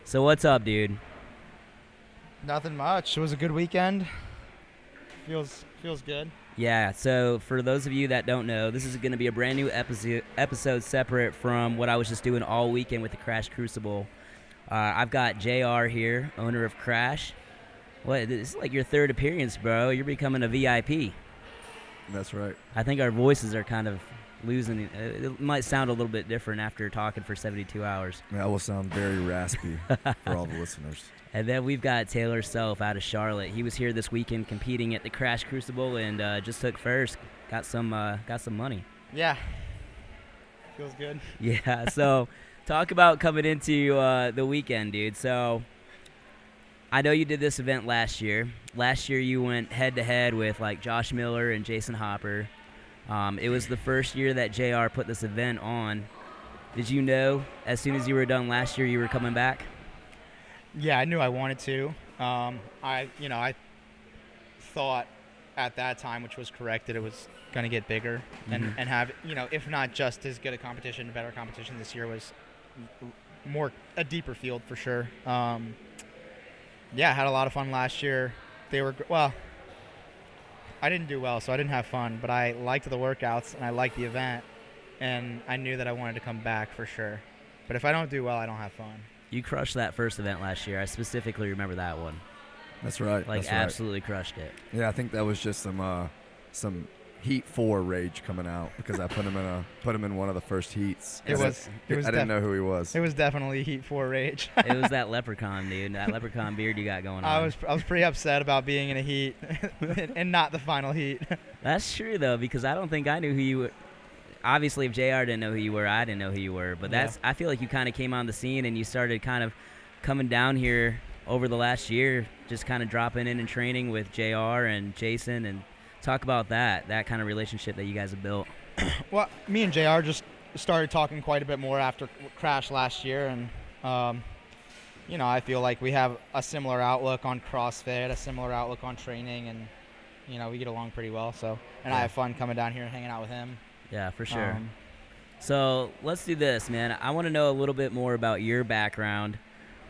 So what's up, dude? Nothing much. It was a good weekend. Feels good. Yeah, so for those of you that don't know, this is going to be a brand new episode separate from what I was just doing all weekend with the Crash Crucible. I've got JR here, owner of Crash. What? This is like your third appearance, bro. You're becoming a VIP. That's right. I think our voices are kind of losing. It might sound a little bit different after talking for 72 hours. That will sound very raspy for all the listeners. And then we've got Taylor Self out of Charlotte. He was here this weekend competing at the Crash Crucible and just took first. Got some money. Yeah. Feels good. Yeah. So talk about coming into the weekend, dude. So I know you did this event last year. Last year you went head-to-head with like Josh Miller and Jason Hopper. It was the first year that JR put this event on. Did you know as soon as you were done last year you were coming back? Yeah, I knew I wanted to. I thought at that time, which was correct, that it was going to get bigger and have, if not just as good a competition, better competition this year was a deeper field for sure. Yeah, had a lot of fun last year. I didn't do well, so I didn't have fun, but I liked the workouts and I liked the event, and I knew that I wanted to come back for sure. But if I don't do well, I don't have fun. You crushed that first event last year. I specifically remember that one. That's right. Absolutely crushed it. Yeah, I think that was just some Heat 4 rage coming out because I put him in one of the first heats. I didn't know who he was. It was definitely Heat 4 rage. It was that leprechaun, dude. That leprechaun beard you got going on. I was pretty upset about being in a heat and not the final heat. That's true though, because I don't think I knew who you were. Obviously, if JR didn't know who you were, I didn't know who you were. But I feel like you kind of came on the scene and you started kind of coming down here over the last year, just kind of dropping in and training with JR and Jason, and talk about that kind of relationship that you guys have built. Well, me and JR just started talking quite a bit more after Crash last year, and I feel like we have a similar outlook on CrossFit, a similar outlook on training, and we get along pretty well. So, and I have fun coming down here and hanging out with him. Yeah, for sure. So let's do this, man. I want to know a little bit more about your background,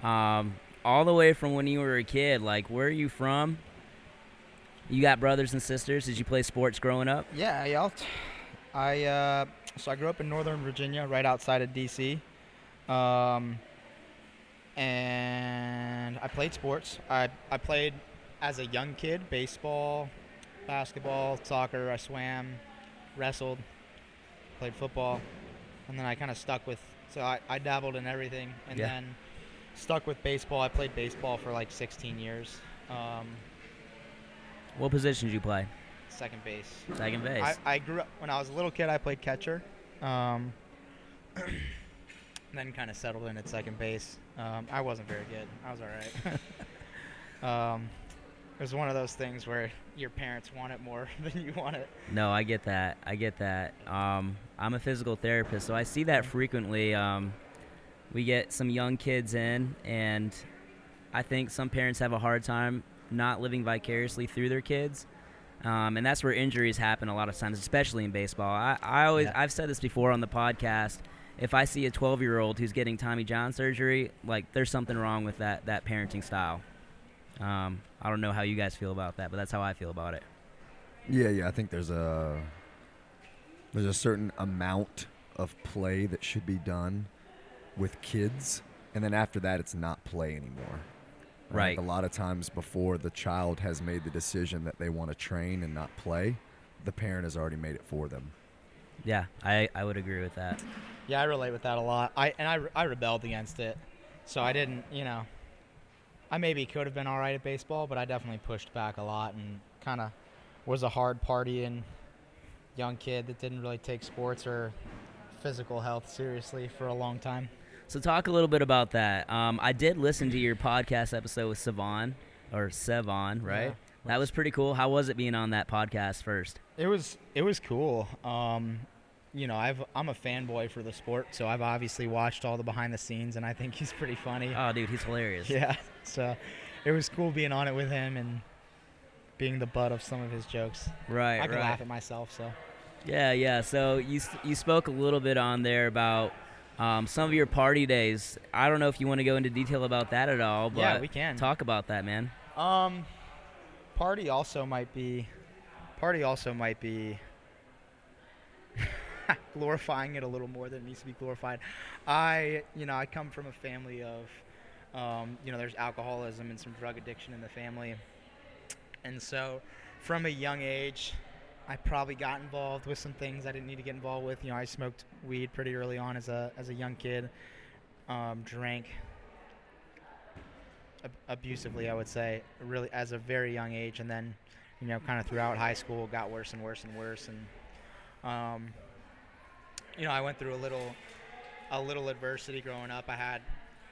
all the way from when you were a kid. Like, where are you from? You got brothers and sisters? Did you play sports growing up? Yeah, so I grew up in Northern Virginia, right outside of D.C., and I played sports. I played as a young kid, baseball, basketball, soccer. I swam, wrestled, played football, and then I kind of stuck with, so I dabbled in everything, and then stuck with baseball. I played baseball for like 16 years. What position did you play? Second base. Second base. I grew up, when I was a little kid, I played catcher, then kind of settled in at second base. I wasn't very good. I was all right. It was one of those things where your parents want it more than you want it. No, I get that. I'm a physical therapist, so I see that frequently. We get some young kids in, and I think some parents have a hard time not living vicariously through their kids. And that's where injuries happen a lot of times, especially in baseball. I've said this before on the podcast. If I see a 12-year-old who's getting Tommy John surgery, like, there's something wrong with that parenting style. I don't know how you guys feel about that, but that's how I feel about it. Yeah. I think there's a certain amount of play that should be done with kids, and then after that, it's not play anymore. Right. Like, a lot of times before the child has made the decision that they want to train and not play, the parent has already made it for them. Yeah, I would agree with that. Yeah, I relate with that a lot. I rebelled against it, so I didn't, I maybe could have been all right at baseball, but I definitely pushed back a lot and kind of was a hard partying young kid that didn't really take sports or physical health seriously for a long time. So talk a little bit about that. I did listen to your podcast episode with Sevon, right? Yeah. That was pretty cool. How was it being on that podcast first? It was cool. I'm a fanboy for the sport, so I've obviously watched all the behind the scenes, and I think he's pretty funny. Oh, dude, he's hilarious. Yeah, so it was cool being on it with him and being the butt of some of his jokes. Right, I can laugh at myself, so. Yeah. So you spoke a little bit on there about Some of your party days. I don't know if you want to go into detail about that at all, but Yeah, we can. talk about that, man. Party also might be glorifying it a little more than it needs to be glorified. I come from a family of, there's alcoholism and some drug addiction in the family. And so from a young age, I probably got involved with some things I didn't need to get involved with. I smoked weed pretty early on as a young kid, drank abusively, I would say, really as a very young age, and then, kind of throughout high school, got worse and worse and worse. And I went through a little adversity growing up. I had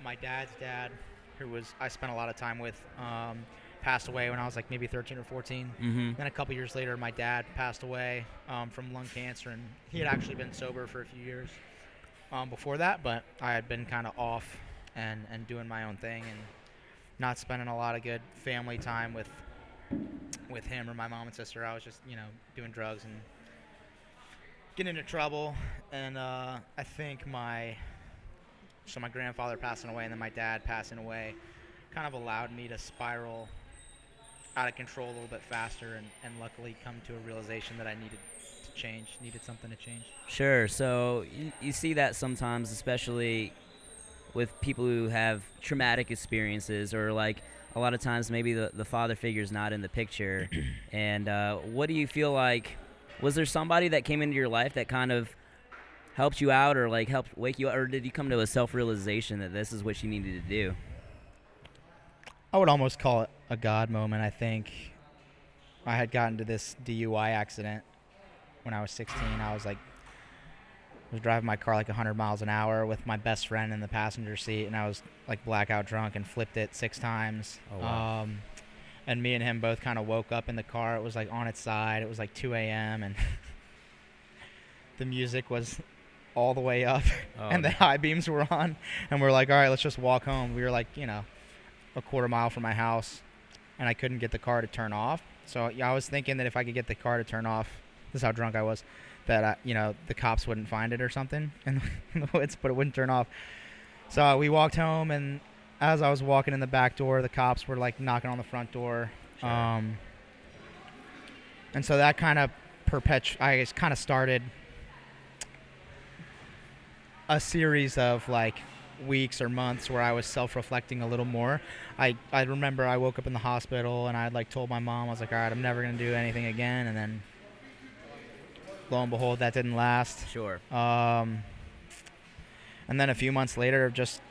my dad's dad, who I spent a lot of time with, passed away when I was like maybe 13 or 14. Mm-hmm. Then a couple years later, my dad passed away from lung cancer, and he had actually been sober for a few years before that, but I had been kind of off and doing my own thing and not spending a lot of good family time with him or my mom and sister. I was just, doing drugs and getting into trouble. And I think my grandfather passing away and then my dad passing away kind of allowed me to spiral out of control a little bit faster and luckily come to a realization that I needed something to change. Sure. So you see that sometimes, especially with people who have traumatic experiences, or like a lot of times maybe the father figure's not in the picture. And what do you feel like, was there somebody that came into your life that kind of helped you out or like helped wake you up, or did you come to a self-realization that this is what you needed to do? I would almost call it a God moment. I think I had gotten to this DUI accident when I was 16. I was driving my car like 100 miles an hour with my best friend in the passenger seat, and I was like blackout drunk and flipped it 6 times. Oh, wow. And me and him both kind of woke up in the car. It was like on its side. It was like 2 a.m. and the music was all the way up and the high beams were on. And we're like, all right, let's just walk home. We were like, a quarter mile from my house, and I couldn't get the car to turn off. So I was thinking that if I could get the car to turn off, this is how drunk I was, that the cops wouldn't find it or something in the woods, but it wouldn't turn off. So we walked home, and as I was walking in the back door, the cops were like knocking on the front door. Sure. And so that kind of kind of started a series of like weeks or months where I was self-reflecting a little more. I remember I woke up in the hospital and I like told my mom, I was like, all right, I'm never going to do anything again. And then lo and behold, that didn't last. Sure. And then a few months later of just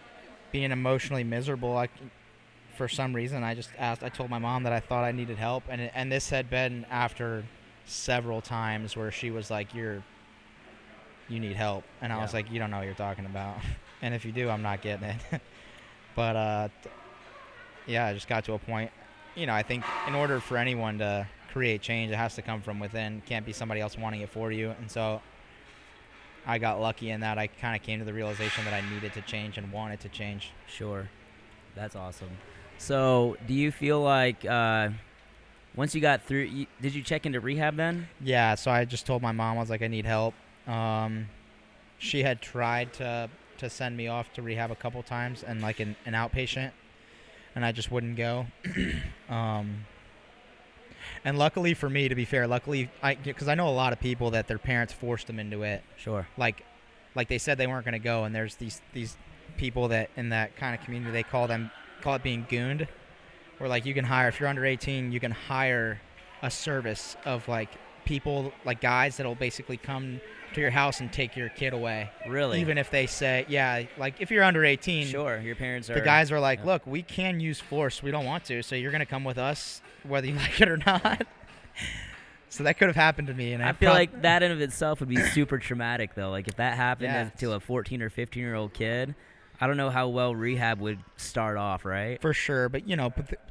being emotionally miserable, for some reason, I told my mom that I thought I needed help. And this had been after several times where she was like, you need help. And I was like, you don't know what you're talking about. And if you do, I'm not getting it. But, I just got to a point. I think in order for anyone to create change, it has to come from within. It can't be somebody else wanting it for you. And so I got lucky in that I kind of came to the realization that I needed to change and wanted to change. Sure. That's awesome. So do you feel like once you got through, did you check into rehab then? Yeah, so I just told my mom, I was like, I need help. She had tried to send me off to rehab a couple times and like an outpatient, and I just wouldn't go. And luckily for me, to be fair, because I know a lot of people that their parents forced them into it. Sure. Like they said they weren't going to go, and there's these people that in that kind of community, they call it being gooned, where like you can hire, if you're under 18, you can hire a service of like people, like guys that'll basically come to your house and take your kid away. Really? Even if they say, like if you're under 18, sure, your parents are. The guys are like, look, we can use force. We don't want to, so you're going to come with us whether you like it or not. So that could have happened to me. And I feel like that in of itself would be super traumatic, though. Like if that happened to a 14 or 15-year-old kid, I don't know how well rehab would start off, right? For sure. But,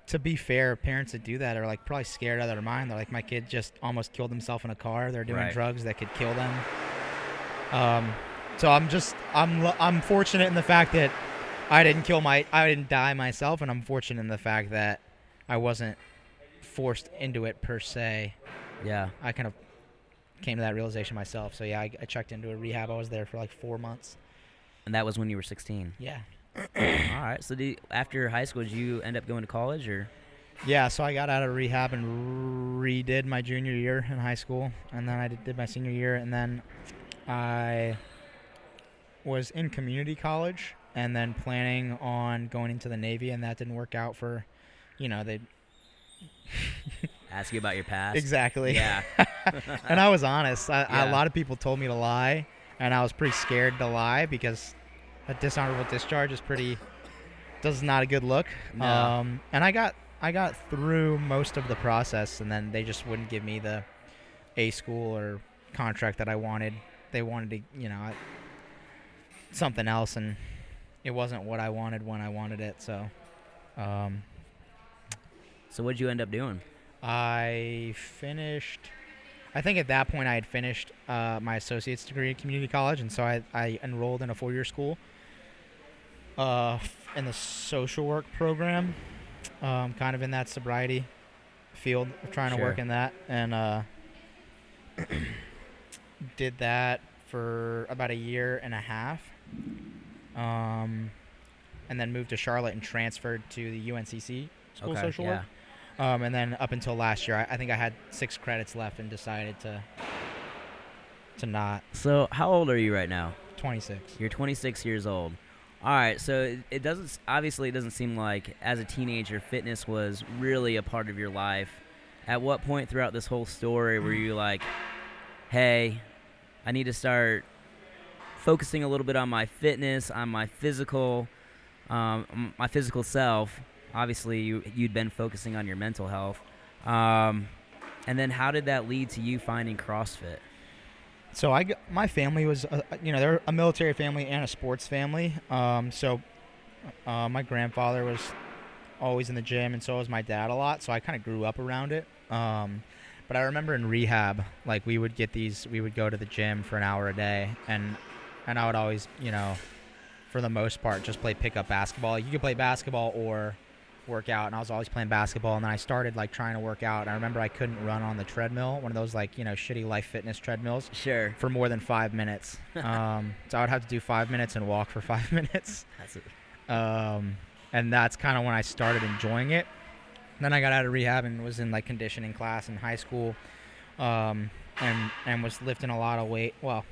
to be fair, parents that do that are like probably scared out of their mind. They're like, my kid just almost killed himself in a car. They're doing drugs that could kill them. So I'm fortunate in the fact that I didn't die myself, and I'm fortunate in the fact that I wasn't forced into it per se. Yeah. I kind of came to that realization myself. So yeah, I checked into a rehab. I was there for like 4 months. And that was when you were 16. Yeah. All right. So after high school, did you end up going to college or? Yeah, so I got out of rehab and redid my junior year in high school, and then I did my senior year, and then I was in community college and then planning on going into the Navy, and that didn't work out for, they Ask you about your past. Exactly. Yeah. And I was honest. Yeah. A lot of people told me to lie, and I was pretty scared to lie because a dishonorable discharge is not a good look. No. And I got through most of the process, and then they just wouldn't give me the A school or contract that I wanted. They wanted to, something else, and it wasn't what I wanted when I wanted it. So, So what did you end up doing? I think at that point I had finished my associate's degree at community college, and so I enrolled in a 4-year school in the social work program, kind of in that sobriety field, trying to work in that, and did that for about a year and a half, and then moved to Charlotte and transferred to the UNCC School of Social Work. And then up until last year, I think I had 6 credits left and decided to not. So how old are you right now? 26. You're 26 years old. All right, so it doesn't seem like as a teenager fitness was really a part of your life. At what point throughout this whole story were you like, hey, I need to start focusing a little bit on my fitness, on my physical self? Obviously, you'd been focusing on your mental health. And then how did that lead to you finding CrossFit? So my family was, they're a military family and a sports family. So my grandfather was always in the gym, and so was my dad a lot. So I kind of grew up around it. But I remember in rehab, like we would go to the gym for an hour a day, and I would always, for the most part, just play pickup basketball. You could play basketball or work out, and I was always playing basketball, and then I started like trying to work out, and I remember I couldn't run on the treadmill, one of those like shitty Life Fitness treadmills, for more than 5 minutes. So I would have to do 5 minutes and walk for 5 minutes. That's it. And that's kind of when I started enjoying it. Then I got out of rehab and was in like conditioning class in high school, and was lifting a lot of weight. Well,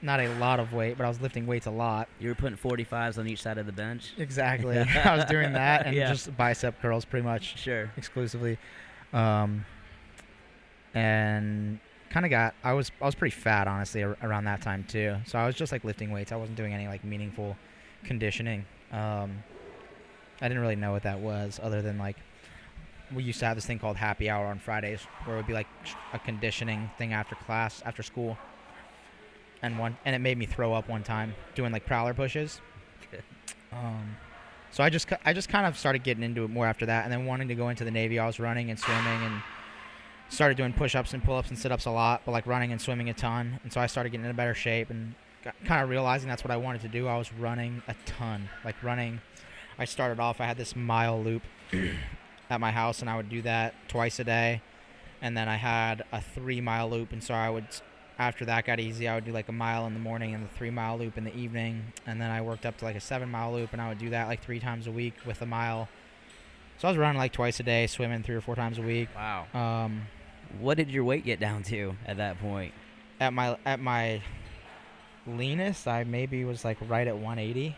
not a lot of weight, but I was lifting weights a lot. You were putting 45s on each side of the bench? Exactly. I was doing that and just bicep curls pretty much exclusively. And kind of I was pretty fat, honestly, around that time too. So I was just like lifting weights. I wasn't doing any like meaningful conditioning. I didn't really know what that was, other than like we used to have this thing called happy hour on Fridays, where it would be like a conditioning thing after class, after school. And it made me throw up one time doing like prowler pushes. So I just kind of started getting into it more after that, and then wanting to go into the Navy. I was running and swimming and started doing push-ups and pull-ups and sit-ups a lot, but like running and swimming a ton. And so I started getting in better shape and kind of realizing that's what I wanted to do. I was running a ton, like running. I started off, I had this mile loop at my house, and I would do that twice a day. And then I had a 3-mile loop, and so after that got easy, I would do like a mile in the morning and the 3-mile loop in the evening. And then I worked up to like a 7-mile loop, and I would do that like 3 times a week with a mile. So I was running like twice a day, swimming 3 or 4 times a week. Wow. What did your weight get down to at that point? At my leanest, I maybe was like right at 180.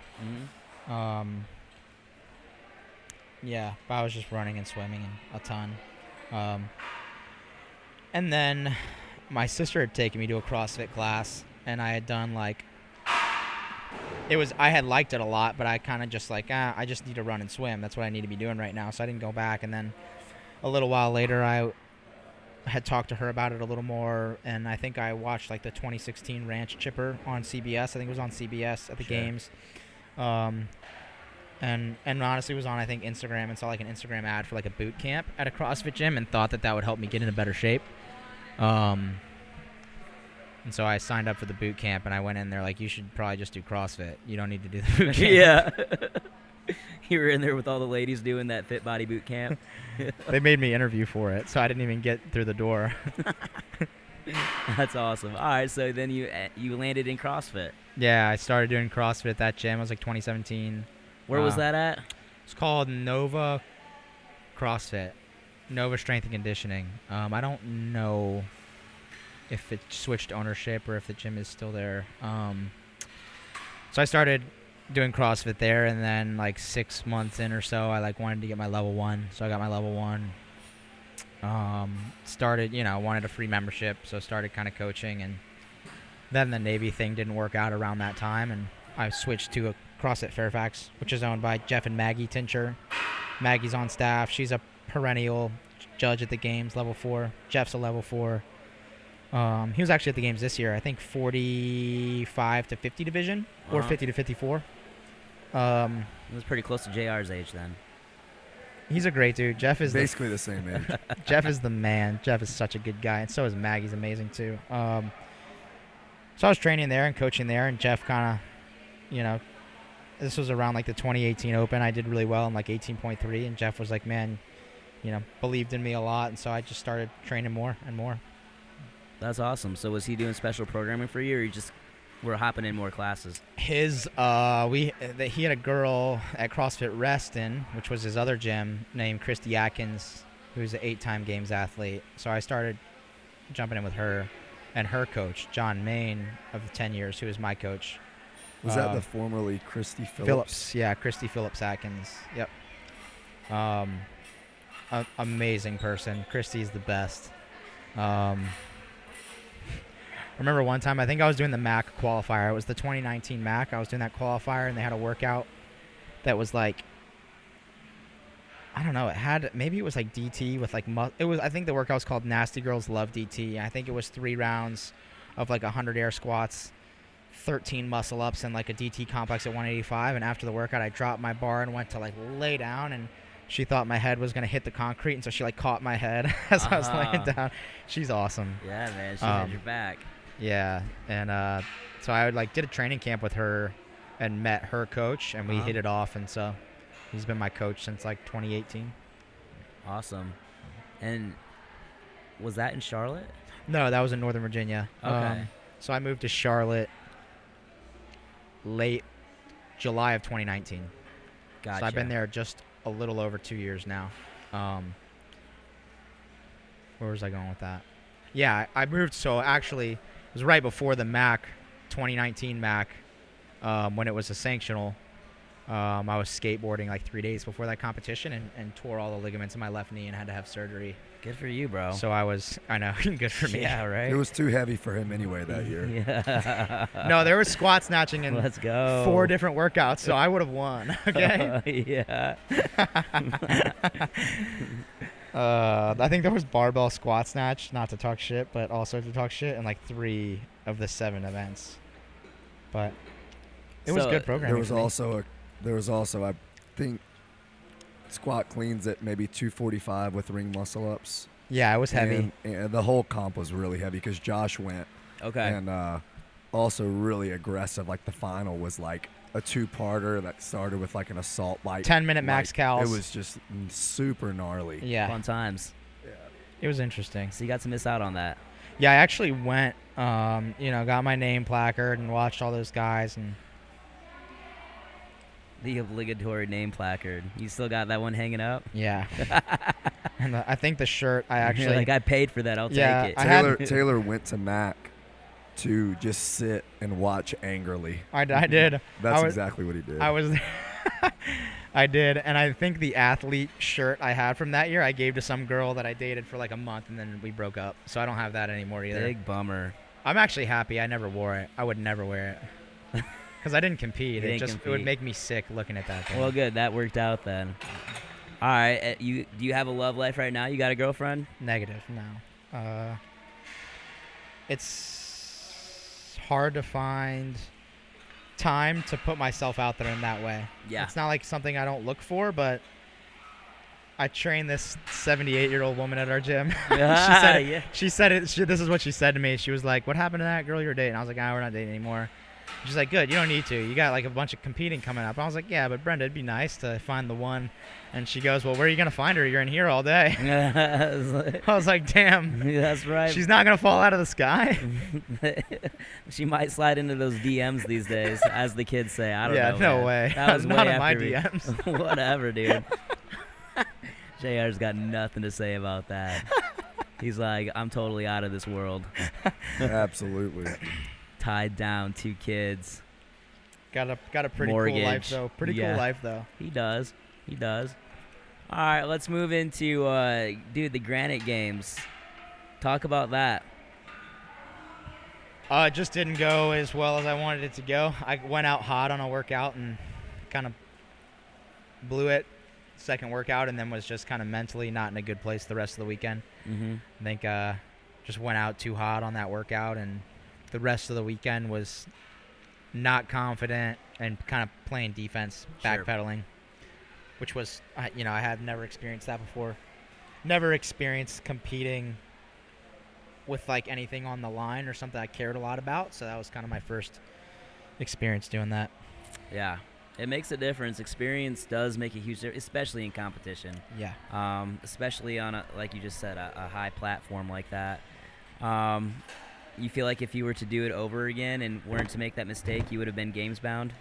Mm-hmm. Yeah, but I was just running and swimming a ton. And then my sister had taken me to a CrossFit class, and I had done like, I had liked it a lot, but I kind of just like, I just need to run and swim. That's what I need to be doing right now. So I didn't go back. And then a little while later, I had talked to her about it a little more, and I think I watched like the 2016 Ranch Chipper on CBS. I think it was on CBS at the games. And honestly was on, I think, Instagram, and saw like an Instagram ad for like a boot camp at a CrossFit gym, and thought that would help me get into better shape. And so I signed up for the boot camp, and I went in there like, you should probably just do CrossFit. You don't need to do the boot camp. Yeah. You were in there with all the ladies doing that fit body boot camp. They made me interview for it, so I didn't even get through the door. That's awesome. All right, so then you landed in CrossFit. Yeah, I started doing CrossFit at that gym. It was like 2017. Where was that at? It's called Nova CrossFit, Nova Strength and Conditioning. I don't know if it switched ownership or if the gym is still there. So I started doing CrossFit there, and then like 6 months in or so, I like wanted to get my level 1. So I got my level 1. Started, wanted a free membership, so started kind of coaching, and then the Navy thing didn't work out around that time, and I switched to a CrossFit Fairfax, which is owned by Jeff and Maggie Tincher. Maggie's on staff. She's a perennial judge at the games, level 4. Jeff's a level 4. He was actually at the games this year, I think 45 to 50 division, or 50 to 54. It was pretty close to JR's age then. He's a great dude. Jeff is basically the same age. Jeff is the man. Jeff is such a good guy, and so is Maggie's amazing too. So I was training there and coaching there, and Jeff kind of, this was around like the 2018 Open. I did really well in like 18.3, and Jeff was like, man, believed in me a lot, and so I just started training more and more. That's awesome. So was he doing special programming for you, or you just were hopping in more classes? He had a girl at CrossFit Reston, which was his other gym, named Christy Atkins, who's an 8-time games athlete. So I started jumping in with her and her coach, John Main, of the 10 years, who was my coach. Was that the formerly Christy Phillips? Phillips, yeah, Christy Phillips Atkins. Yep. Amazing person. Christy's the best. I remember one time, I think I was doing the MAC qualifier. It was the 2019 MAC. I was doing that qualifier, and they had a workout that was like, I don't know, maybe it was like DT with like, I think the workout was called Nasty Girls Love DT. I think it was 3 rounds of like 100 air squats, 13 muscle ups, and like a DT complex at 185. And after the workout, I dropped my bar and went to like lay down, and she thought my head was going to hit the concrete, and so she like caught my head as I was laying down. She's awesome. Yeah, man, she had your back. Yeah, and so I did a training camp with her and met her coach, and we hit it off, and so he's been my coach since like 2018. Awesome. And was that in Charlotte? No, that was in Northern Virginia. Okay. So I moved to Charlotte late July of 2019. Gotcha. So I've been there just a little over 2 years now. Where was I going with that? Yeah, I moved, so actually it was right before the MAC, 2019 MAC, when it was a sanctional. I was skateboarding like 3 days before that competition and tore all the ligaments in my left knee and had to have surgery. Good for you, bro. So I know, good for me. Yeah, right? It was too heavy for him anyway that year. Yeah. No, there was squat snatching in Let's go. 4 different workouts, so I would have won, okay? Yeah. I think there was barbell squat snatch, not to talk shit, but also to talk shit, in like 3 of the 7 events. But it was good programming. There was also I think squat cleans at maybe 245 with ring muscle ups. Yeah, it was heavy. And the whole comp was really heavy because Josh went. Okay. And also really aggressive. Like the final was like a 2-parter that started with like an assault bike. 10-minute max cals. It was just super gnarly. Yeah. Fun times. Yeah. It was interesting. So you got to miss out on that. Yeah, I actually went, got my name placard and watched all those guys. And The obligatory name placard. You still got that one hanging up? yeah. And I think the shirt, I actually. Like, I paid for that. I'll take it. Taylor went to Mac to just sit and watch angrily. I did. That's exactly what he did. I was I did, and I think the athlete shirt I had from that year I gave to some girl that I dated for like a month, and then we broke up. So I don't have that anymore either. Big bummer. I'm actually happy I never wore it. I would never wear it. Because I didn't compete. It would make me sick looking at that thing. Well, good. That worked out then. All right. Do you have a love life right now? You got a girlfriend? Negative, no. It's hard to find time to put myself out there in that way. Yeah. It's not like something I don't look for, but I trained this 78-year-old woman at our gym. She said it. This is what she said to me. She was like, "What happened to that girl you were dating?" I was like, "We're not dating anymore." She's like, good, you don't need to. You got like a bunch of competing coming up. I was like, yeah, but Brenda, it'd be nice to find the one. And she goes, well, where are you going to find her? You're in here all day. I was like, damn. That's right. She's not going to fall out of the sky. She might slide into those DMs these days, as the kids say. I don't know. Yeah, no man. way. That was not way in my after DMs. Whatever, dude. JR's got nothing to say about that. He's like, I'm totally out of this world. Absolutely. Tied down, 2 kids. Got a pretty Mortgage. cool life, though. Yeah. Cool life, though. He does. All right, let's move into, the Granite Games. Talk about that. It just didn't go as well as I wanted it to go. I went out hot on a workout and kind of blew it second workout, and then was just kind of mentally not in a good place the rest of the weekend. Mm-hmm. I think just went out too hot on that workout, and the rest of the weekend was not confident and kind of playing defense, backpedaling, which was, I have never experienced that before. Never experienced competing with like anything on the line or something I cared a lot about. So that was kind of my first experience doing that. Yeah, it makes a difference. Experience does make a huge difference, especially in competition. Yeah. Especially on a, like you just said, a high platform like that. You feel like if you were to do it over again and weren't to make that mistake, you would have been games bound?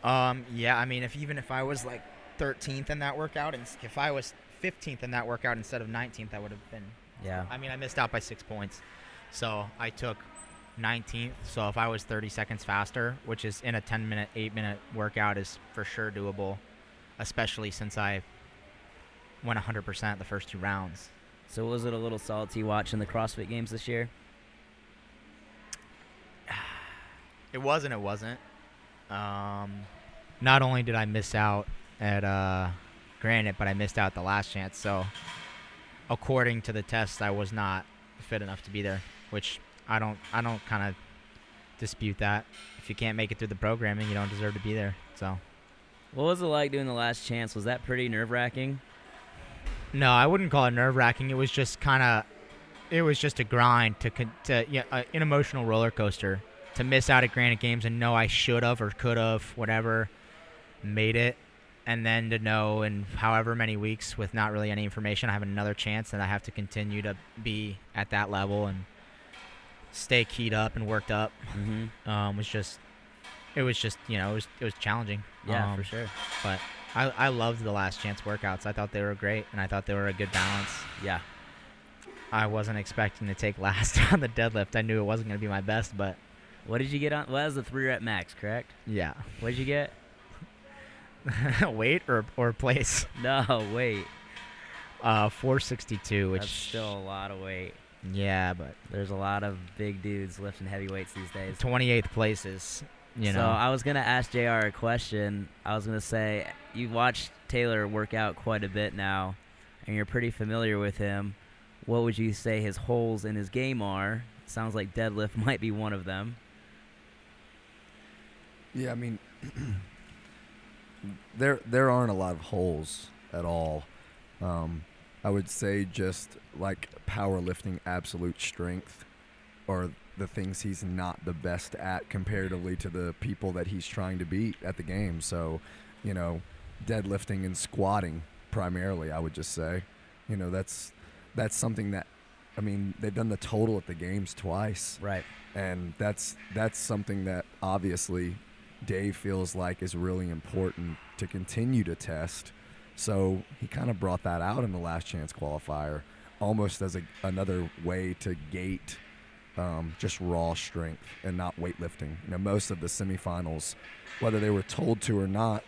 Yeah, I mean, if I was like 13th in that workout, and if I was 15th in that workout instead of 19th, I would have been. Yeah. I mean, I missed out by 6 points. So I took 19th. So if I was 30 seconds faster, which is in a 10-minute, 8-minute workout, is for sure doable, especially since I went 100% the first 2 rounds. So was it a little salty watching the CrossFit Games this year? It wasn't. Not only did I miss out at Granite, but I missed out the last chance. So according to the test, I was not fit enough to be there, which I don't kind of dispute that. If you can't make it through the programming, you don't deserve to be there. So what was it like doing the last chance? Was that pretty nerve-wracking? No, I wouldn't call it nerve-wracking. It was just a grind an emotional roller coaster to miss out at Granite Games and know I should have or could have, whatever, made it. And then to know in however many weeks with not really any information, I have another chance and I have to continue to be at that level and stay keyed up and worked up. Mm-hmm. It was challenging. Yeah, for sure. But I loved the last chance workouts. I thought they were great, and I thought they were a good balance. Yeah. I wasn't expecting to take last on the deadlift. I knew it wasn't going to be my best, but. What did you get on? Well, that was the 3-rep max, correct? Yeah. What did you get? Weight or place? No, weight. 462, which. That's still a lot of weight. Yeah, but. There's a lot of big dudes lifting heavy weights these days. 28th places, So I was going to ask JR a question. I was going to say, you've watched Taylor work out quite a bit now, and you're pretty familiar with him. What would you say his holes in his game are? Sounds like deadlift might be one of them. Yeah, I mean, there aren't a lot of holes at all. I would say just like powerlifting absolute strength are the things he's not the best at comparatively to the people that he's trying to beat at the game. So, deadlifting and squatting primarily, I would just say. That's something that, I mean, they've done the total at the games twice. Right. And that's something that obviously Dave feels like is really important to continue to test. So he kind of brought that out in the Last Chance Qualifier, almost as another way to gate just raw strength and not weightlifting. Most of the semifinals, whether they were told to or not,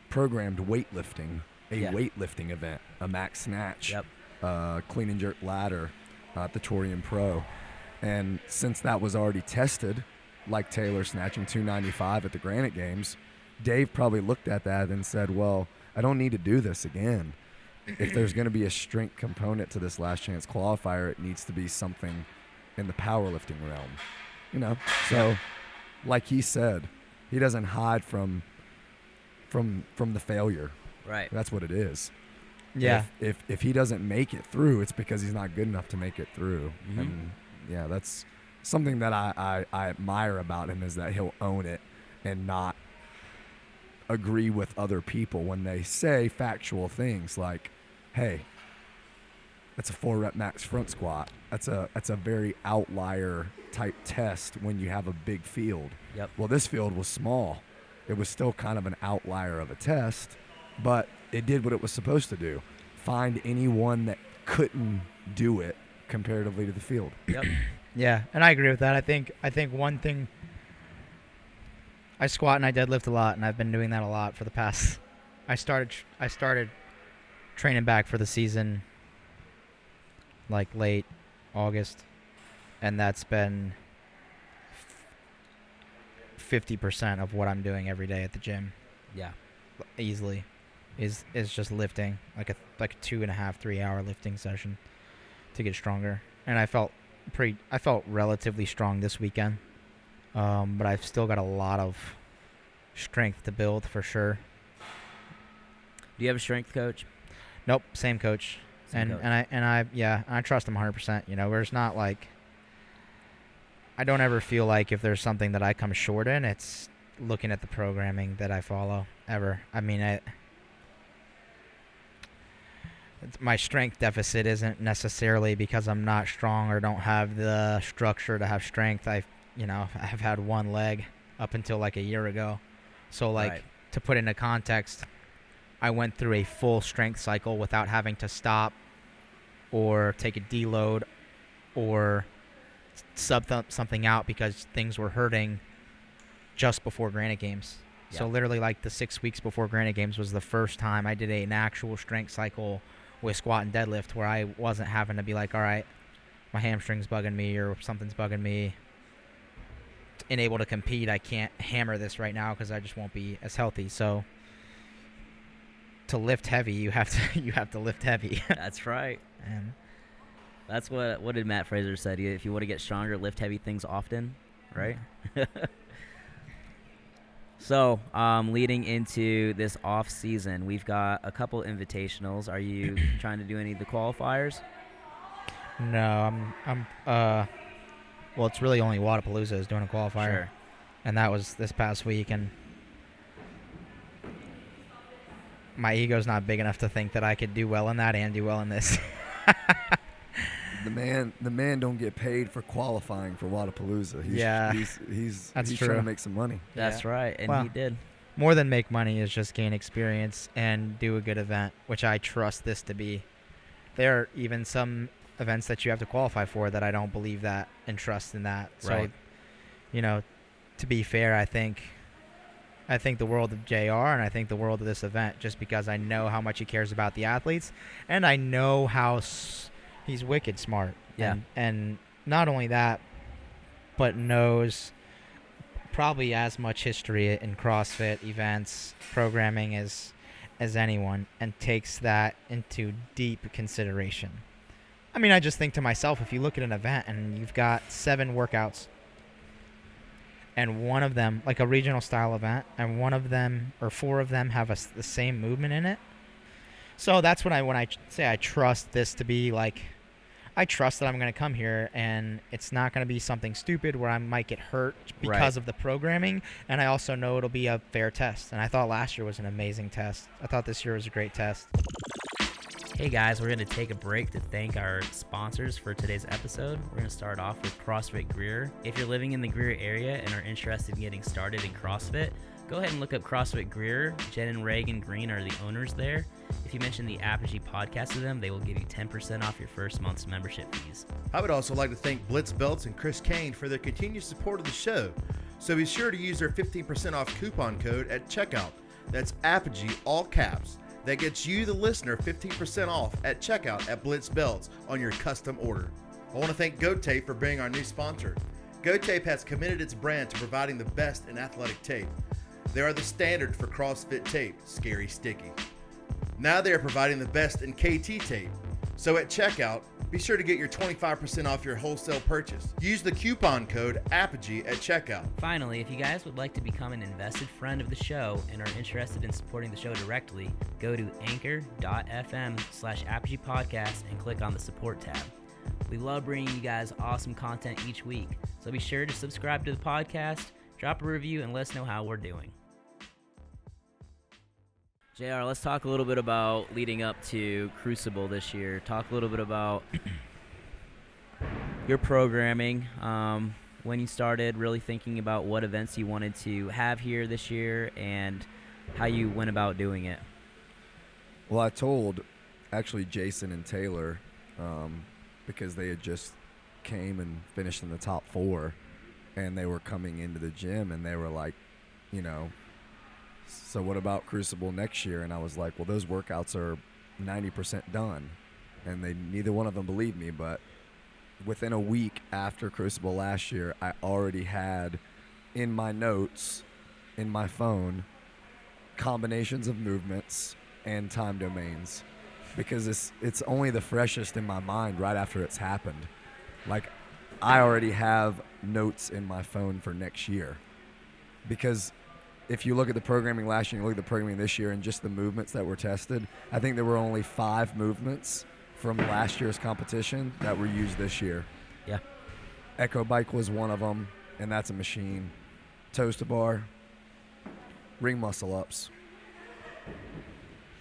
programmed weightlifting, weightlifting event, a max snatch, clean and jerk ladder at the Torium Pro. And since that was already tested, like Taylor snatching 295 at the Granite Games, Dave probably looked at that and said, well, I don't need to do this again. If there's going to be a strength component to this Last Chance Qualifier, it needs to be something in the powerlifting realm. So like he said, he doesn't hide from the failure. Right. That's what it is. Yeah. If he doesn't make it through, it's because he's not good enough to make it through. Mm-hmm. And yeah, that's something that I admire about him is that he'll own it and not agree with other people when they say factual things like, hey, that's a 4-rep max front squat. That's a very outlier type test when you have a big field. Yep. Well, this field was small. It was still kind of an outlier of a test, but it did what it was supposed to do. Find anyone that couldn't do it comparatively to the field. Yep. Yeah, and I agree with that. I think one thing, I squat and I deadlift a lot, and I've been doing that a lot for the past. I started training back for the season like late August, and that's been 50% of what I'm doing every day at the gym. Yeah. Easily is just lifting, like a 2.5-3 hour lifting session to get stronger. And I felt relatively strong this weekend, but I've still got a lot of strength to build for sure. Do you have a strength coach? Nope, same coach. I trust him 100%. You know, there's not like, I don't ever feel like if there's something that I come short in, it's looking at the programming that I follow ever. I mean, my strength deficit isn't necessarily because I'm not strong or don't have the structure to have strength. I've had one leg up until like a year ago. So like, right. To put into context, I went through a full strength cycle without having to stop or take a deload or sub something out because things were hurting just before Granite Games. Yeah. So literally like the 6 weeks before Granite Games was the first time I did an actual strength cycle with squat and deadlift where I wasn't having to be like, all right, my hamstring's bugging me or something's bugging me. And able to compete, I can't hammer this right now because I just won't be as healthy. So to lift heavy, you have to lift heavy. That's right. And that's what did Matt Fraser said? If you want to get stronger, lift heavy things often, right? So, leading into this off season, we've got a couple invitationals. Are you trying to do any of the qualifiers? No, well, it's really only Wadapalooza is doing a qualifier. Sure. And that was this past week, and my ego's not big enough to think that I could do well in that and do well in this. The man don't get paid for qualifying for Wadapalooza. He's true. Trying to make some money. That's right, and he did. More than make money is just gain experience and do a good event, which I trust this to be. There are even some events that you have to qualify for that I don't believe that and trust in that. Right. So, to be fair, I think the world of JR and I think the world of this event just because I know how much he cares about the athletes and I know how he's wicked smart. Yeah. And not only that, but knows probably as much history in CrossFit events, programming as anyone and takes that into deep consideration. I mean, I just think to myself, if you look at an event and you've got 7 workouts and one of them, like a regional style event, and one of them or 4 of them have the same movement in it. So that's when I say I trust this to be like, I trust that I'm going to come here and it's not going to be something stupid where I might get hurt because of the programming. And I also know it'll be a fair test. And I thought last year was an amazing test. I thought this year was a great test. Hey guys, we're going to take a break to thank our sponsors for today's episode. We're going to start off with CrossFit Greer. If you're living in the Greer area and are interested in getting started in CrossFit, go ahead and look up CrossFit Greer. Jen and Reagan Green are the owners there. If you mention the Apogee Podcast to them, they will give you 10% off your first month's membership fees. I would also like to thank Blitz Belts and Chris Kane for their continued support of the show. So be sure to use their 15% off coupon code at checkout. That's Apogee, all caps. That gets you, the listener, 15% off at checkout at Blitz Belts on your custom order. I want to thank GoTape for being our new sponsor. GoTape has committed its brand to providing the best in athletic tape. They are the standard for CrossFit tape, scary sticky. Now they are providing the best in KT tape. So at checkout, be sure to get your 25% off your wholesale purchase. Use the coupon code Apogee at checkout. Finally, if you guys would like to become an invested friend of the show and are interested in supporting the show directly, go to anchor.fm/Apogee Podcast and click on the support tab. We love bringing you guys awesome content each week, So be sure to subscribe to the podcast, drop a review, and let us know how we're doing. JR, let's talk a little bit about leading up to Crucible this year. Talk a little bit about your programming, when you started really thinking about what events you wanted to have here this year and how you went about doing it. Well, I told actually Jason and Taylor, because they had just came and finished in the top 4, and they were coming into the gym, and they were like, so what about Crucible next year? And I was like, well, those workouts are 90% done. And neither one of them believed me, but within a week after Crucible last year, I already had in my notes, in my phone, combinations of movements and time domains, because it's only the freshest in my mind right after it's happened. Like, I already have notes in my phone for next year, because if you look at the programming last year and you look at the programming this year and just the movements that were tested, I think there were only 5 movements from last year's competition that were used this year. Yeah. Echo bike was one of them, and that's a machine. Toes to bar, ring muscle ups,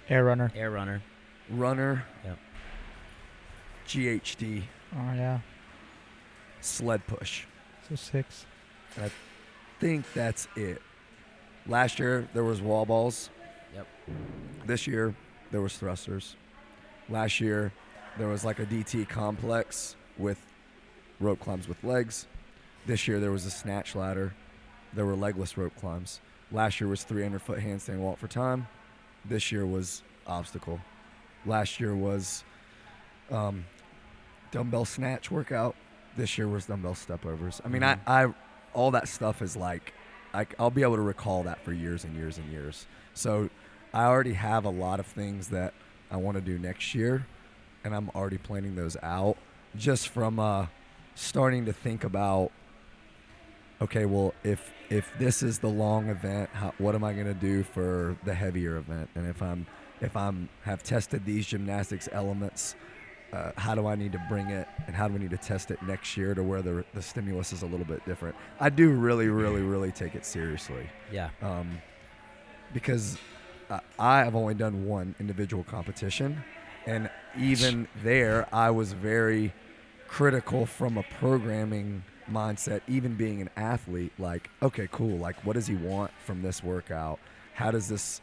Air runner. runner, Yep. GHD, Oh, yeah. sled push. So 6. And I think that's it. Last year, there was wall balls. Yep. This year, there was thrusters. Last year, there was like a DT complex with rope climbs with legs. This year, there was a snatch ladder. There were legless rope climbs. Last year was 300-foot handstand walk for time. This year was obstacle. Last year was dumbbell snatch workout. This year was dumbbell step overs. I mean, I all that stuff is like, I'll be able to recall that for years and years and years. So I already have a lot of things that I want to do next year, and I'm already planning those out just from starting to think about, okay, well, if this is the long event, what am I going to do for the heavier event? And if I'm have tested these gymnastics elements, how do I need to bring it, and how do we need to test it next year to where the stimulus is a little bit different? I do really, really, really take it seriously. Yeah. Because I have only done one individual competition, and even there, I was very critical from a programming mindset, even being an athlete. Like, okay, cool. Like, what does he want from this workout? How does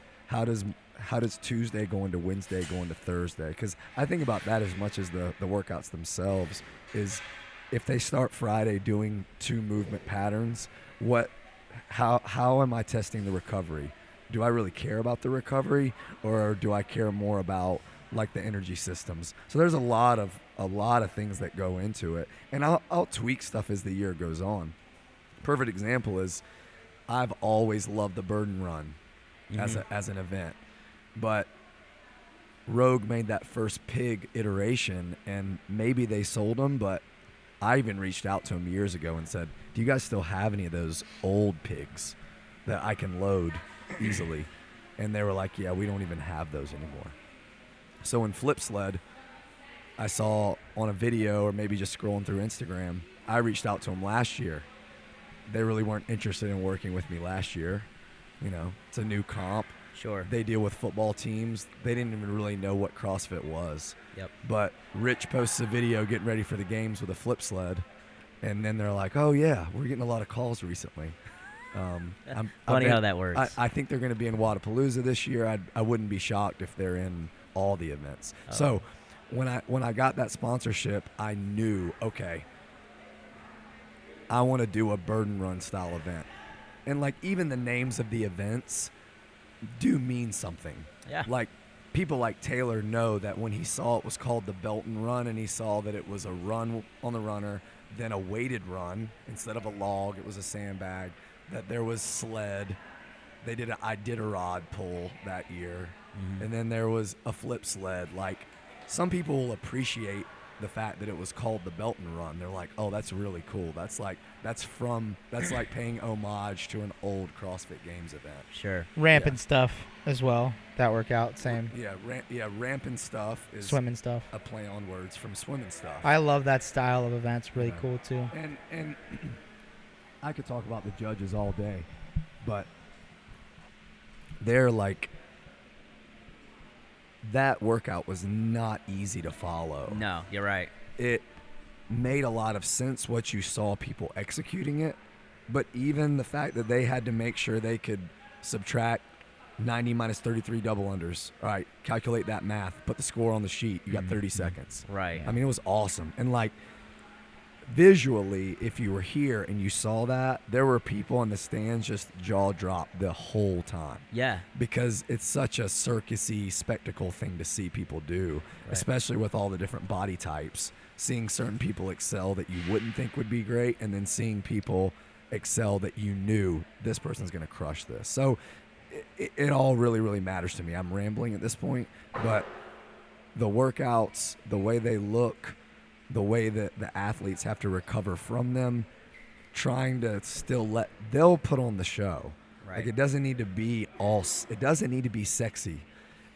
Tuesday go into Wednesday, go into Thursday? Because I think about that as much as the workouts themselves. Is if they start Friday doing 2 movement patterns, how am I testing the recovery? Do I really care about the recovery, or do I care more about like the energy systems? So there's a lot of things that go into it, and I'll tweak stuff as the year goes on. Perfect example is I've always loved the burden run as an event. But Rogue made that first pig iteration, and maybe they sold them, but I even reached out to them years ago and said, do you guys still have any of those old pigs that I can load easily? And they were like, yeah, we don't even have those anymore. So in Flip Sled, I saw on a video, or maybe just scrolling through Instagram, I reached out to them last year. They really weren't interested in working with me last year. It's a new comp. Sure. They deal with football teams. They didn't even really know what CrossFit was. Yep. But Rich posts a video getting ready for the games with a flip sled, and then they're like, oh, yeah, we're getting a lot of calls recently. Funny how that works. I think they're going to be in Wadapalooza this year. I wouldn't be shocked if they're in all the events. Oh. So when I got that sponsorship, I knew, okay, I want to do a burden run style event. And like even the names of the events do mean something. Yeah. Like people like Taylor know that when he saw it was called the Belton Run, and he saw that it was a run on the runner, then a weighted run instead of a log, it was a sandbag, that there was sled. They did I did a rod pull that year. And then there was a flip sled. Like some people will appreciate the fact that it was called the Belton Run. They're like, oh, that's really cool. That's like paying homage to an old CrossFit Games event. Sure. Ramp and stuff as well. That workout, same. Yeah, ramp and stuff is swimming stuff. A play on words from swimming stuff. I love that style of events. Really cool too. And I could talk about the judges all day, but they're like, that workout was not easy to follow. No, you're right. It made a lot of sense what you saw people executing it, but even the fact that they had to make sure they could subtract 90 minus 33 double unders. All right, calculate that math, put the score on the sheet. You got 30 seconds. Right. I mean, it was awesome. And like, visually, if you were here and you saw that, there were people in the stands just jaw dropped the whole time. Yeah. Because it's such a circusy spectacle thing to see people do, Right. especially with all the different body types. Seeing certain people excel that you wouldn't think would be great, and then seeing people excel that you knew this person's going to crush this. So it all really, really matters to me. I'm rambling at this point, but the workouts, the way they look, the way that the athletes have to recover from them, trying to still they'll put on the show. Right. Like, it doesn't need to be sexy.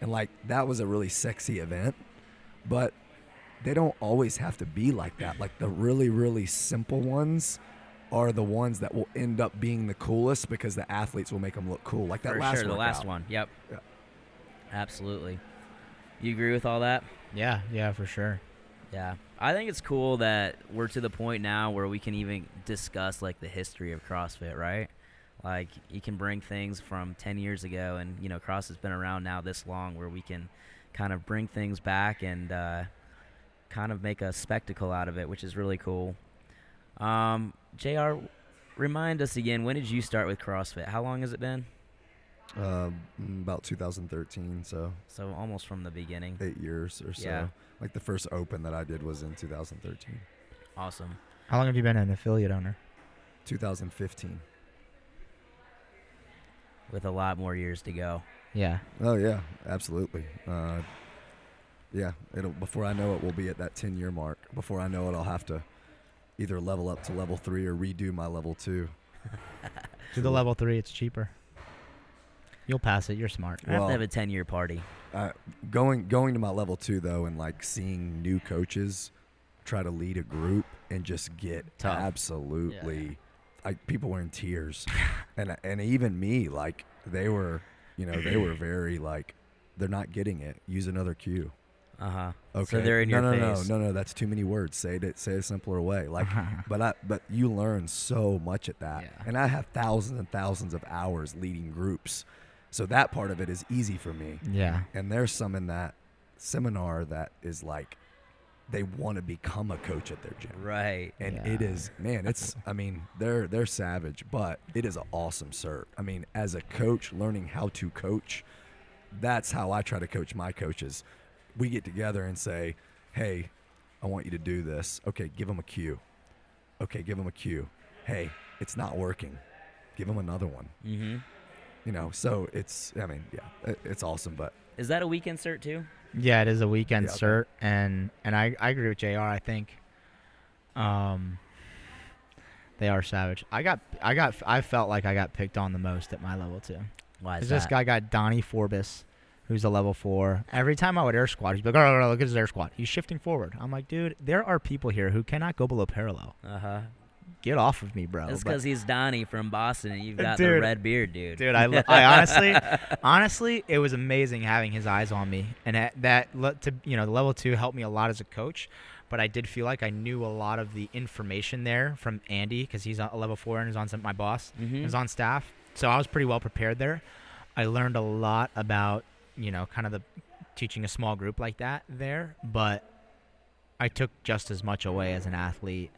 And like, that was a really sexy event, but they don't always have to be like that. Like, the really, really simple ones are the ones that will end up being the coolest because the athletes will make them look cool. Like that For last sure, the workout. last one. Yep. Yeah. Absolutely. You agree with all that? Yeah, for sure. Yeah. I think it's cool that we're to the point now where we can even discuss, like, the history of CrossFit, right? Like, you can bring things from 10 years ago, and, you know, CrossFit's been around now this long, where we can kind of bring things back and kind of make a spectacle out of it, which is really cool. JR, remind us again, when did you start with CrossFit? How long has it been? About 2013, so almost from the beginning. 8 years or so. Yeah. Like, the first open that I did was in 2013. Awesome. How long have you been an affiliate owner? 2015. With a lot more years to go. Yeah. Oh yeah, absolutely. Yeah, before I know it, we'll be at that 10-year mark. Before I know it, I'll have to either level up to level 3 or redo my level 2. Do the level 3, it's cheaper. You'll pass it. You're smart. I have to have a 10-year party. Going to my level 2 though, and like seeing new coaches try to lead a group and just get Tough. absolutely, like, people were in tears, and even me, like, they were very like, they're not getting it. Use another cue. Uh-huh. Okay. So they're in your face. No, that's too many words. Say it a simpler way. Like, but you learn so much at that. Yeah. And I have thousands and thousands of hours leading groups. So that part of it is easy for me. Yeah. And there's some in that seminar that is like, they want to become a coach at their gym. Right. And Yeah. it is, man, it's, I mean, they're savage, but it is an awesome cert. I mean, as a coach, learning how to coach, that's how I try to coach my coaches. We get together and say, hey, I want you to do this. Okay, give them a cue. Okay, give them a cue. Hey, it's not working. Give them another one. Mm-hmm. You know, so it's, I mean, yeah, it's awesome. But Is that a weekend cert too? Yeah, it is a weekend Yeah, cert, and I agree with JR. I think they are savage. I felt like I got picked on the most at my level 2. Why is Because that? this guy got Donnie Forbes, who's a level 4. Every time I would air squat, he'd be like, oh, look at his air squat. He's shifting forward. I'm like, dude, there are people here who cannot go below parallel. Uh-huh. Get off of me, bro. It's But- because he's Donnie from Boston and you've got the Dude. red beard, dude. Dude, I honestly, it was amazing having his eyes on me, and the level 2 helped me a lot as a coach. But I did feel like I knew a lot of the information there from Andy, because he's a level 4 and is on my boss, Mhm. is on staff. So I was pretty well prepared there. I learned a lot about kind of the teaching a small group like that there, but I took just as much away as an athlete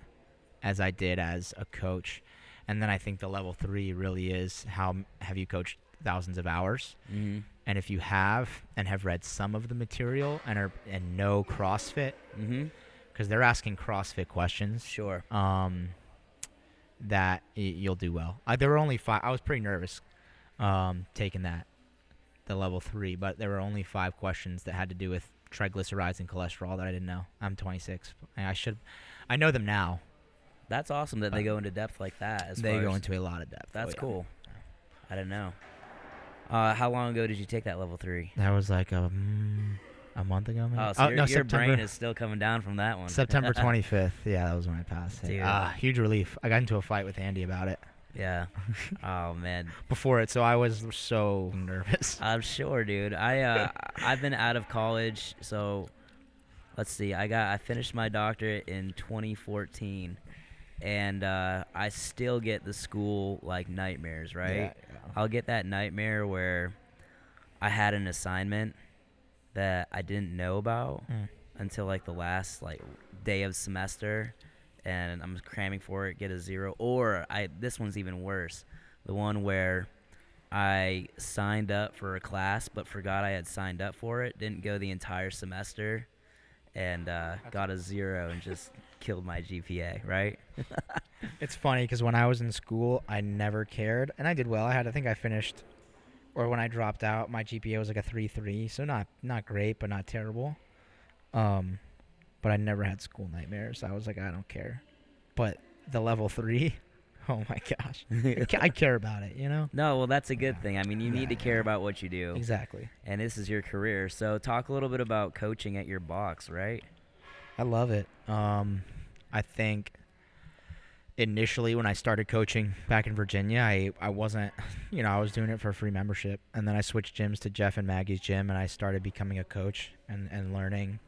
as I did as a coach. And then I think the level 3 really is how have you coached thousands of hours? Mhm. And if you have and have read some of the material and know CrossFit, Mhm. because they're asking CrossFit questions, Sure. that you'll do well. There were only 5. I was pretty nervous taking the level 3, but there were only 5 questions that had to do with triglycerides and cholesterol that I didn't know. I'm 26. And I know them now. That's awesome that they go into depth like that. They go into a lot of depth. That's Oh, yeah. cool. I didn't know. How long ago did you take that level 3? That was like I a month ago, maybe. Oh, so your September. brain is still coming down from that one. September 25th. Yeah, that was when I passed. Dude. Huge relief. I got into a fight with Andy about it Yeah. Oh man. before it, so I was so nervous. I'm sure, dude. I've been out of college, so let's see. I finished my doctorate in 2014, and I still get the school like nightmares, right? Yeah. I'll get that nightmare where I had an assignment that I didn't know about until like the last like day of semester, and I'm cramming for it, get a 0. Or this one's even worse, the one where I signed up for a class but forgot I had signed up for it, didn't go the entire semester, and got a 0 and just killed my GPA, right? It's funny because when I was in school, I never cared, and I did well. I think I finished, or when I dropped out, my GPA was like a 3.3, so not great, but not terrible. But I never had school nightmares. I was like, I don't care. But the level 3, oh my gosh, I care about it, you know? No, well, that's a good thing. I mean, you need to care about what you do. Exactly. And this is your career. So talk a little bit about coaching at your box, right? I love it. I think initially when I started coaching back in Virginia, I wasn't, I was doing it for a free membership. And then I switched gyms to Jeff and Maggie's gym, and I started becoming a coach and learning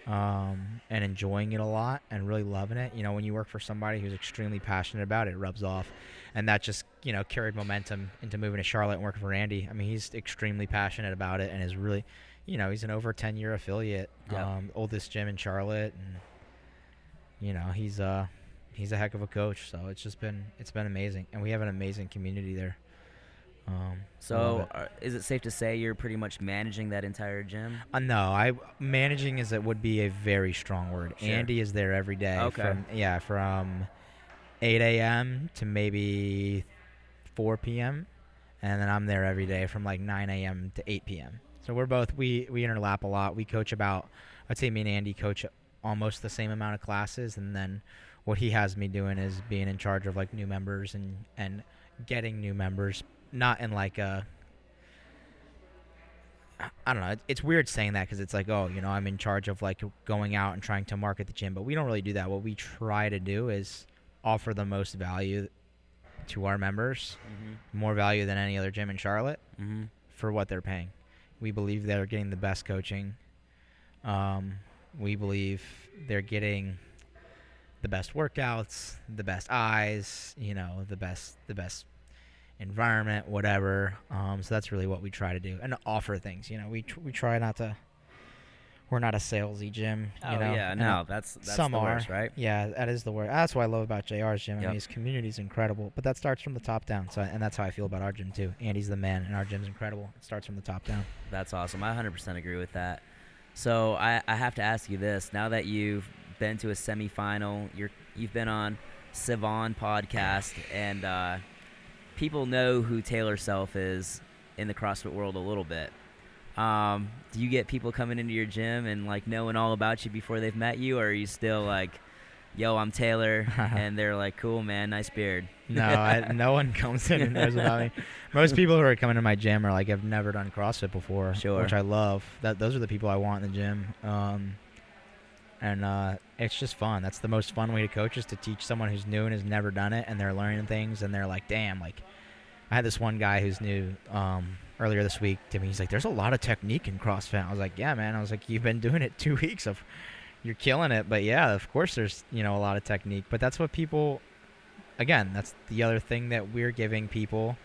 and enjoying it a lot and really loving it. When you work for somebody who's extremely passionate about it, it rubs off. And that just, carried momentum into moving to Charlotte and working for Andy. I mean, he's extremely passionate about it and is really, he's an over 10-year affiliate, oldest gym in Charlotte. And, he's a heck of a coach. So it's been amazing. And we have an amazing community there. So is it safe to say you're pretty much managing that entire gym? No, managing would be a very strong word. Sure. Andy is there every day. Okay. From 8 a.m. to maybe 4 p.m. And then I'm there every day from like 9 a.m. to 8 p.m. So we interlap a lot. We coach I'd say me and Andy coach almost the same amount of classes. And then what he has me doing is being in charge of like new members and getting new members. Not in like I don't know. It's weird saying that because it's like, I'm in charge of like going out and trying to market the gym, but we don't really do that. What we try to do is offer the most value to our members, more value than any other gym in Charlotte for what they're paying. We believe they're getting the best coaching. We believe they're getting the best workouts, the best eyes, the best environment, whatever. So that's really what we try to do and offer things. We try not to. We're not a salesy gym. That's some the are, worst, right? Yeah, that is the worst. That's what I love about JR's gym. I Yep. mean, his community is incredible, but that starts from the top down. So, and that's how I feel about our gym too. Andy's the man, and our gym's incredible. It starts from the top down. That's awesome. I 100% agree with that. So I have to ask you this: now that you've been to a semifinal, you've been on Sivan podcast, and people know who Taylor Self is in the CrossFit world a little bit. Do you get people coming into your gym and like knowing all about you before they've met you, or are you still like, yo, I'm Taylor, and they're like, cool, man, nice beard? No, no one comes in and knows about me. Most people who are coming to my gym are like, have never done CrossFit before, Sure. which I love. Those are the people I want in the gym. And it's just fun. That's the most fun way to coach, is to teach someone who's new and has never done it, and they're learning things, and they're like, damn, like, I had this one guy who's new earlier this week to me. He's like, there's a lot of technique in CrossFit. I was like, yeah, man. I was like, you've been doing it 2 weeks. You're killing it. But, yeah, of course there's, a lot of technique. But that's what people – again, that's the other thing that we're giving people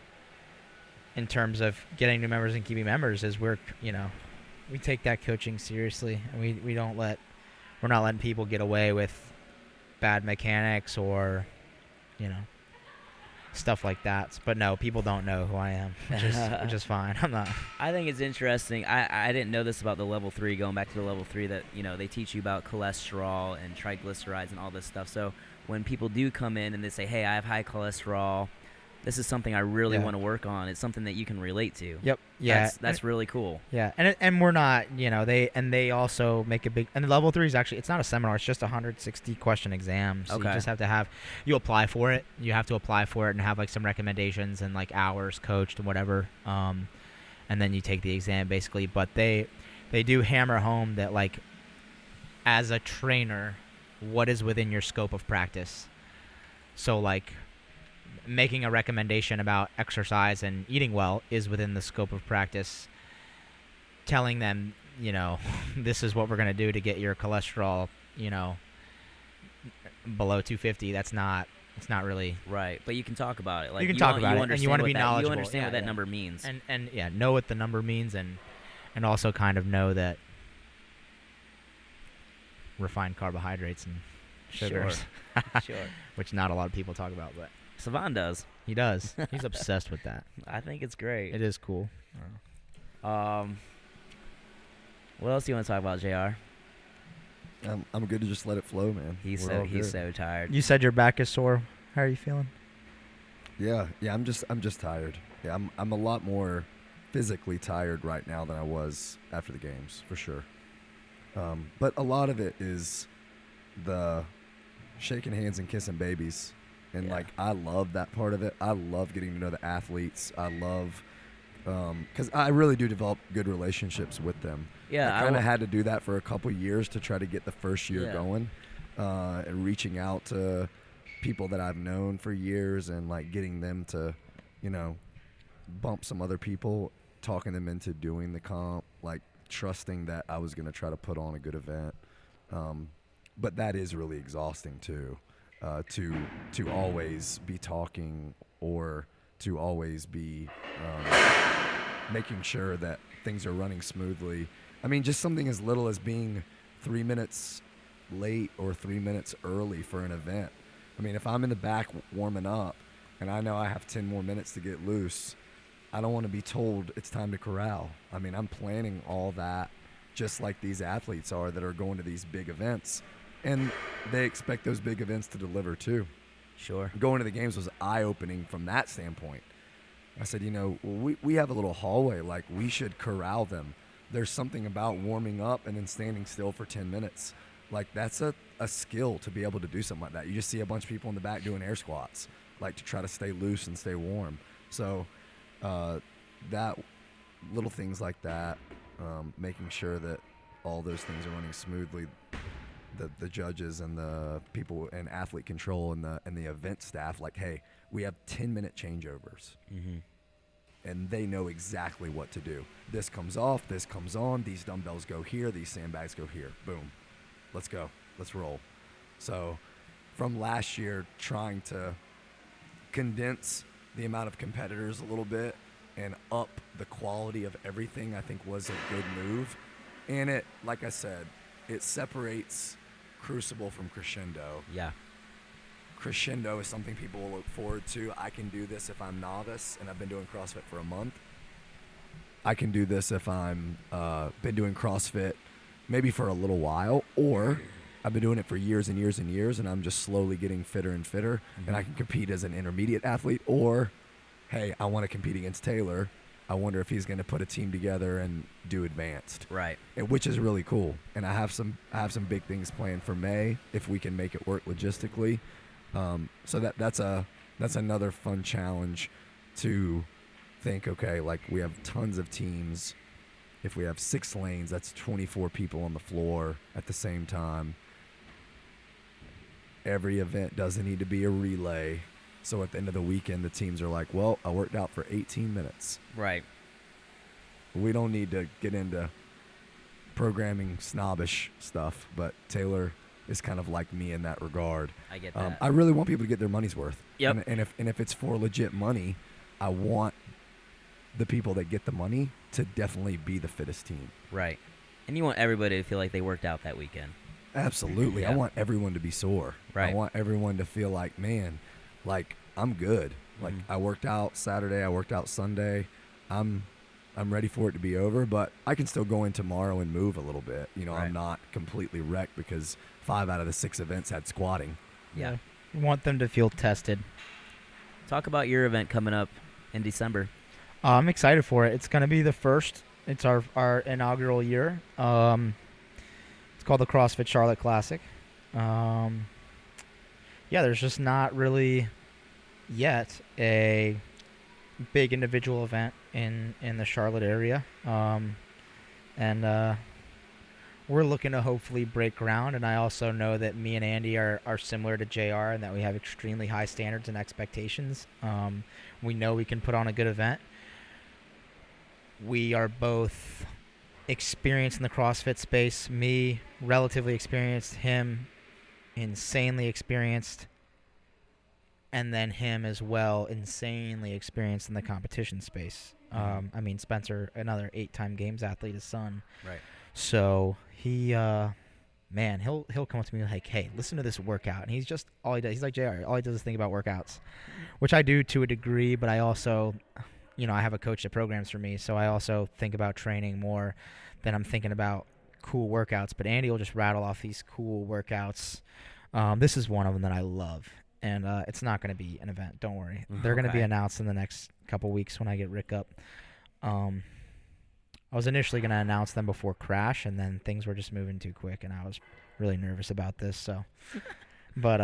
in terms of getting new members and keeping members is we take that coaching seriously. And we don't let – we're not letting people get away with bad mechanics or, stuff like that. But no, people don't know who I am, which is fine. I'm not. I think it's interesting. I didn't know this about the level 3, going back to the level 3, that they teach you about cholesterol and triglycerides and all this stuff. So when people do come in and they say, hey, I have high cholesterol, this is something I really want to work on, it's something that you can relate to. Yep. Yeah. That's really cool. Yeah. And we're not, they also make a big, and level 3 is actually, it's not a seminar, it's just a 160 question exam. So you just have to you apply for it. You have to apply for it and have like some recommendations and like hours coached and whatever. And then you take the exam basically. But they they do hammer home that, like, as a trainer, what is within your scope of practice. So, like, making a recommendation about exercise and eating well is within the scope of practice. Telling them, you know, this is what we're going to do to get your cholesterol, you know, below 250, it's not really Right, but you can talk about it. Like, you can talk about it, and you want to be knowledgeable. You understand what that number means. And yeah, know what the number means, and also kind of know that refined carbohydrates and sugars, Sure. which not a lot of people talk about, but Savan does. he does. He's obsessed with that. I think it's great. It is cool. What else do you want to talk about, JR? I'm good to just let it flow, man. He's We're all good. so tired. You said your back is sore. How are you feeling? Yeah. I'm just tired. Yeah, I'm a lot more physically tired right now than I was after the games, for sure. But a lot of it is the shaking hands and kissing babies. And, Yeah. like, I love that part of it. I love getting to know the athletes. I love, because I really do develop good relationships with them. Yeah, I kind of had to do that for a couple years to try to get the first year Yeah. going, and reaching out to people that I've known for years and, like, getting them to, you know, bump some other people, talking them into doing the comp, like, trusting that I was going to try to put on a good event. But that is really exhausting too, to always be talking or to always be making sure that things are running smoothly. I mean, just something as little as being 3 minutes late or 3 minutes early for an event. I mean, if I'm in the back warming up and I know I have 10 more minutes to get loose, I don't want to be told it's time to corral. I mean, I'm planning all that just like these athletes are that are going to these big events. And they expect those big events to deliver too. Sure. Going to the games was eye-opening from that standpoint. I said, you know, we have a little hallway. Like, we should corral them. There's something about warming up and then standing still for 10 minutes. Like, that's a skill to be able to do something like that. You just see a bunch of people in the back doing air squats, like, to try to stay loose and stay warm. So that little things like that, making sure that all those things are running smoothly. The judges and the people and athlete control and the event staff, like, hey, we have 10-minute changeovers. Mm-hmm. And they know exactly what to do. This comes off, this comes on, these dumbbells go here, these sandbags go here. Boom. Let's go. Let's roll. So from last year, trying to condense the amount of competitors a little bit and up the quality of everything, I think was a good move. And it, like I said, it separates Crucible from Crescendo. Yeah. Crescendo is something people will look forward to. I can do this if I'm novice and I've been doing CrossFit for a month. I can do this if I'm been doing CrossFit maybe for a little while, or I've been doing it for years and years and years, and I'm just slowly getting fitter and fitter, and I can compete as an intermediate athlete, or, hey, I want to compete against Taylor. I wonder if he's going to put a team together and do advanced. Right. Which is really cool. And I have some big things planned for May if we can make it work logistically. So that's another fun challenge to think, okay, like, we have tons of teams. If we have 6 lanes, that's 24 people on the floor at the same time. Every event doesn't need to be a relay. So at the end of the weekend, the teams are like, well, I worked out for 18 minutes. Right. We don't need to get into programming snobbish stuff, but Taylor is kind of like me in that regard. I get that. I really want people to get their money's worth. Yep. And if it's for legit money, I want the people that get the money to definitely be the fittest team. Right. And you want everybody to feel like they worked out that weekend. Absolutely. Yeah. I want everyone to be sore. Right. I want everyone to feel like, man, like, I'm good. Like, I worked out Saturday, I worked out Sunday. I'm ready for it to be over, but I can still go in tomorrow and move a little bit. You know, Right. I'm not completely wrecked because 5 out of the 6 events had squatting. Yeah. You want them to feel tested. Talk about your event coming up in December. I'm excited for it. It's going to be the first. It's our inaugural year. It's called the CrossFit Charlotte Classic. Yeah, there's just not really yet a big individual event in the Charlotte area. and we're looking to hopefully break ground. And I also know that me and Andy are similar to JR and that we have extremely high standards and expectations. We know we can put on a good event. We are both experienced in the CrossFit space. Me, relatively experienced. Him, insanely experienced. And then him as well, insanely experienced in the competition space. I mean, Spencer, another 8-time games athlete, his son. Right. So he, man, he'll come up to me like, hey, listen to this workout. And he's just, all he does, he's like JR, all he does is think about workouts, which I do to a degree, but I also, I have a coach that programs for me, so I also think about training more than I'm thinking about cool workouts. But Andy will just rattle off these cool workouts. This is one of them that I love. And it's not going to be an event. Don't worry. They're going to be announced in the next couple weeks when I get Rick up. I was initially going to announce them before Crash, and then things were just moving too quick, and I was really nervous about this. So, but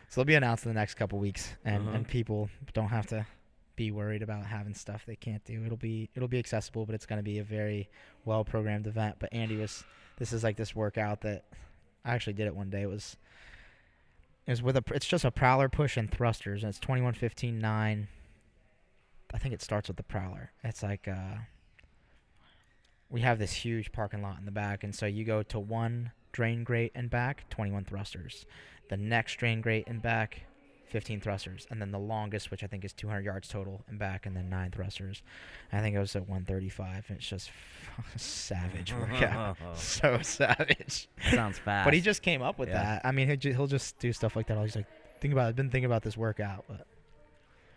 so they'll be announced in the next couple weeks, and people don't have to be worried about having stuff they can't do. It'll be accessible, but it's going to be a very well programmed event. But Andy this is like this workout that I actually did it one day. It's just a prowler push and thrusters, and it's 21, 15, 9. I think it starts with the prowler. It's like we have this huge parking lot in the back, and so you go to one drain grate and back, 21 thrusters. The next drain grate and back, 15 thrusters, and then the longest, which I think is 200 yards total and back, and then 9 thrusters. I think it was at 135, and it's just savage workout. So savage. Sounds fast. But he just came up with that. I mean, he'll just do stuff like that. He's like, I've been thinking about this workout, but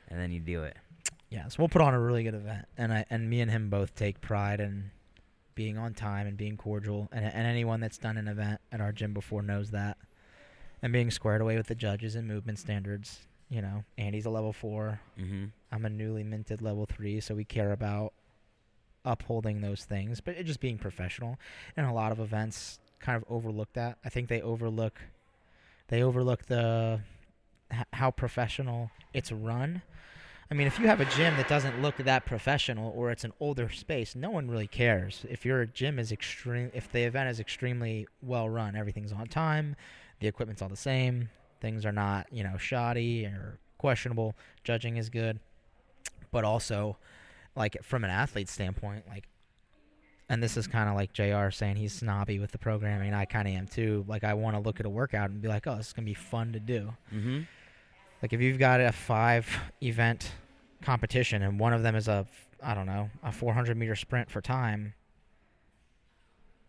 and then you do it. Yeah, so we'll put on a really good event, and me and him both take pride in being on time and being cordial, and anyone that's done an event at our gym before knows that. And being squared away with the judges and movement standards. Andy's a level 4. I'm a newly minted level 3, so we care about upholding those things. But it just being professional. And a lot of events kind of overlook that. I think they overlook how professional it's run. I mean, if you have a gym that doesn't look that professional, or it's an older space, no one really cares. If your gym is if the event is extremely well run, everything's on time, the equipment's all the same, things are not, shoddy or questionable, judging is good. But also, like, from an athlete standpoint, like, and this is kind of like JR saying he's snobby with the programming, I kind of am too. Like, I want to look at a workout and be like, oh, this is going to be fun to do. Like, if you've got a 5-event competition and one of them is a 400-meter sprint for time,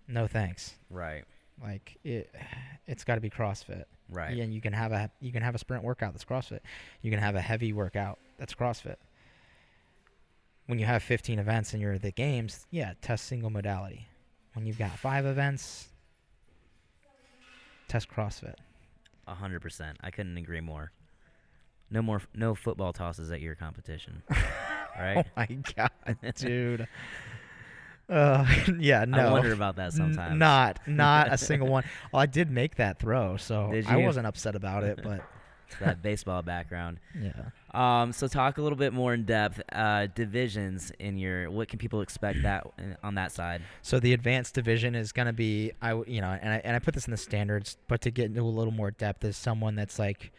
no thanks. Right. Like, it's got to be CrossFit. Right. Yeah, and you can have a sprint workout that's CrossFit. You can have a heavy workout that's CrossFit. When you have 15 events and you're at the games, test single modality. When you've got 5 events, test CrossFit. 100%. I couldn't agree more. No football tosses at your competition. Right? Oh my God, dude. Yeah, no. I wonder about that sometimes. Not a single one. Well, I did make that throw, so I wasn't upset about it, but it's that baseball background. Yeah. So talk a little bit more in depth. Divisions what can people expect on that side? So the advanced division is going to be, I put this in the standards, but to get into a little more depth, is someone that's like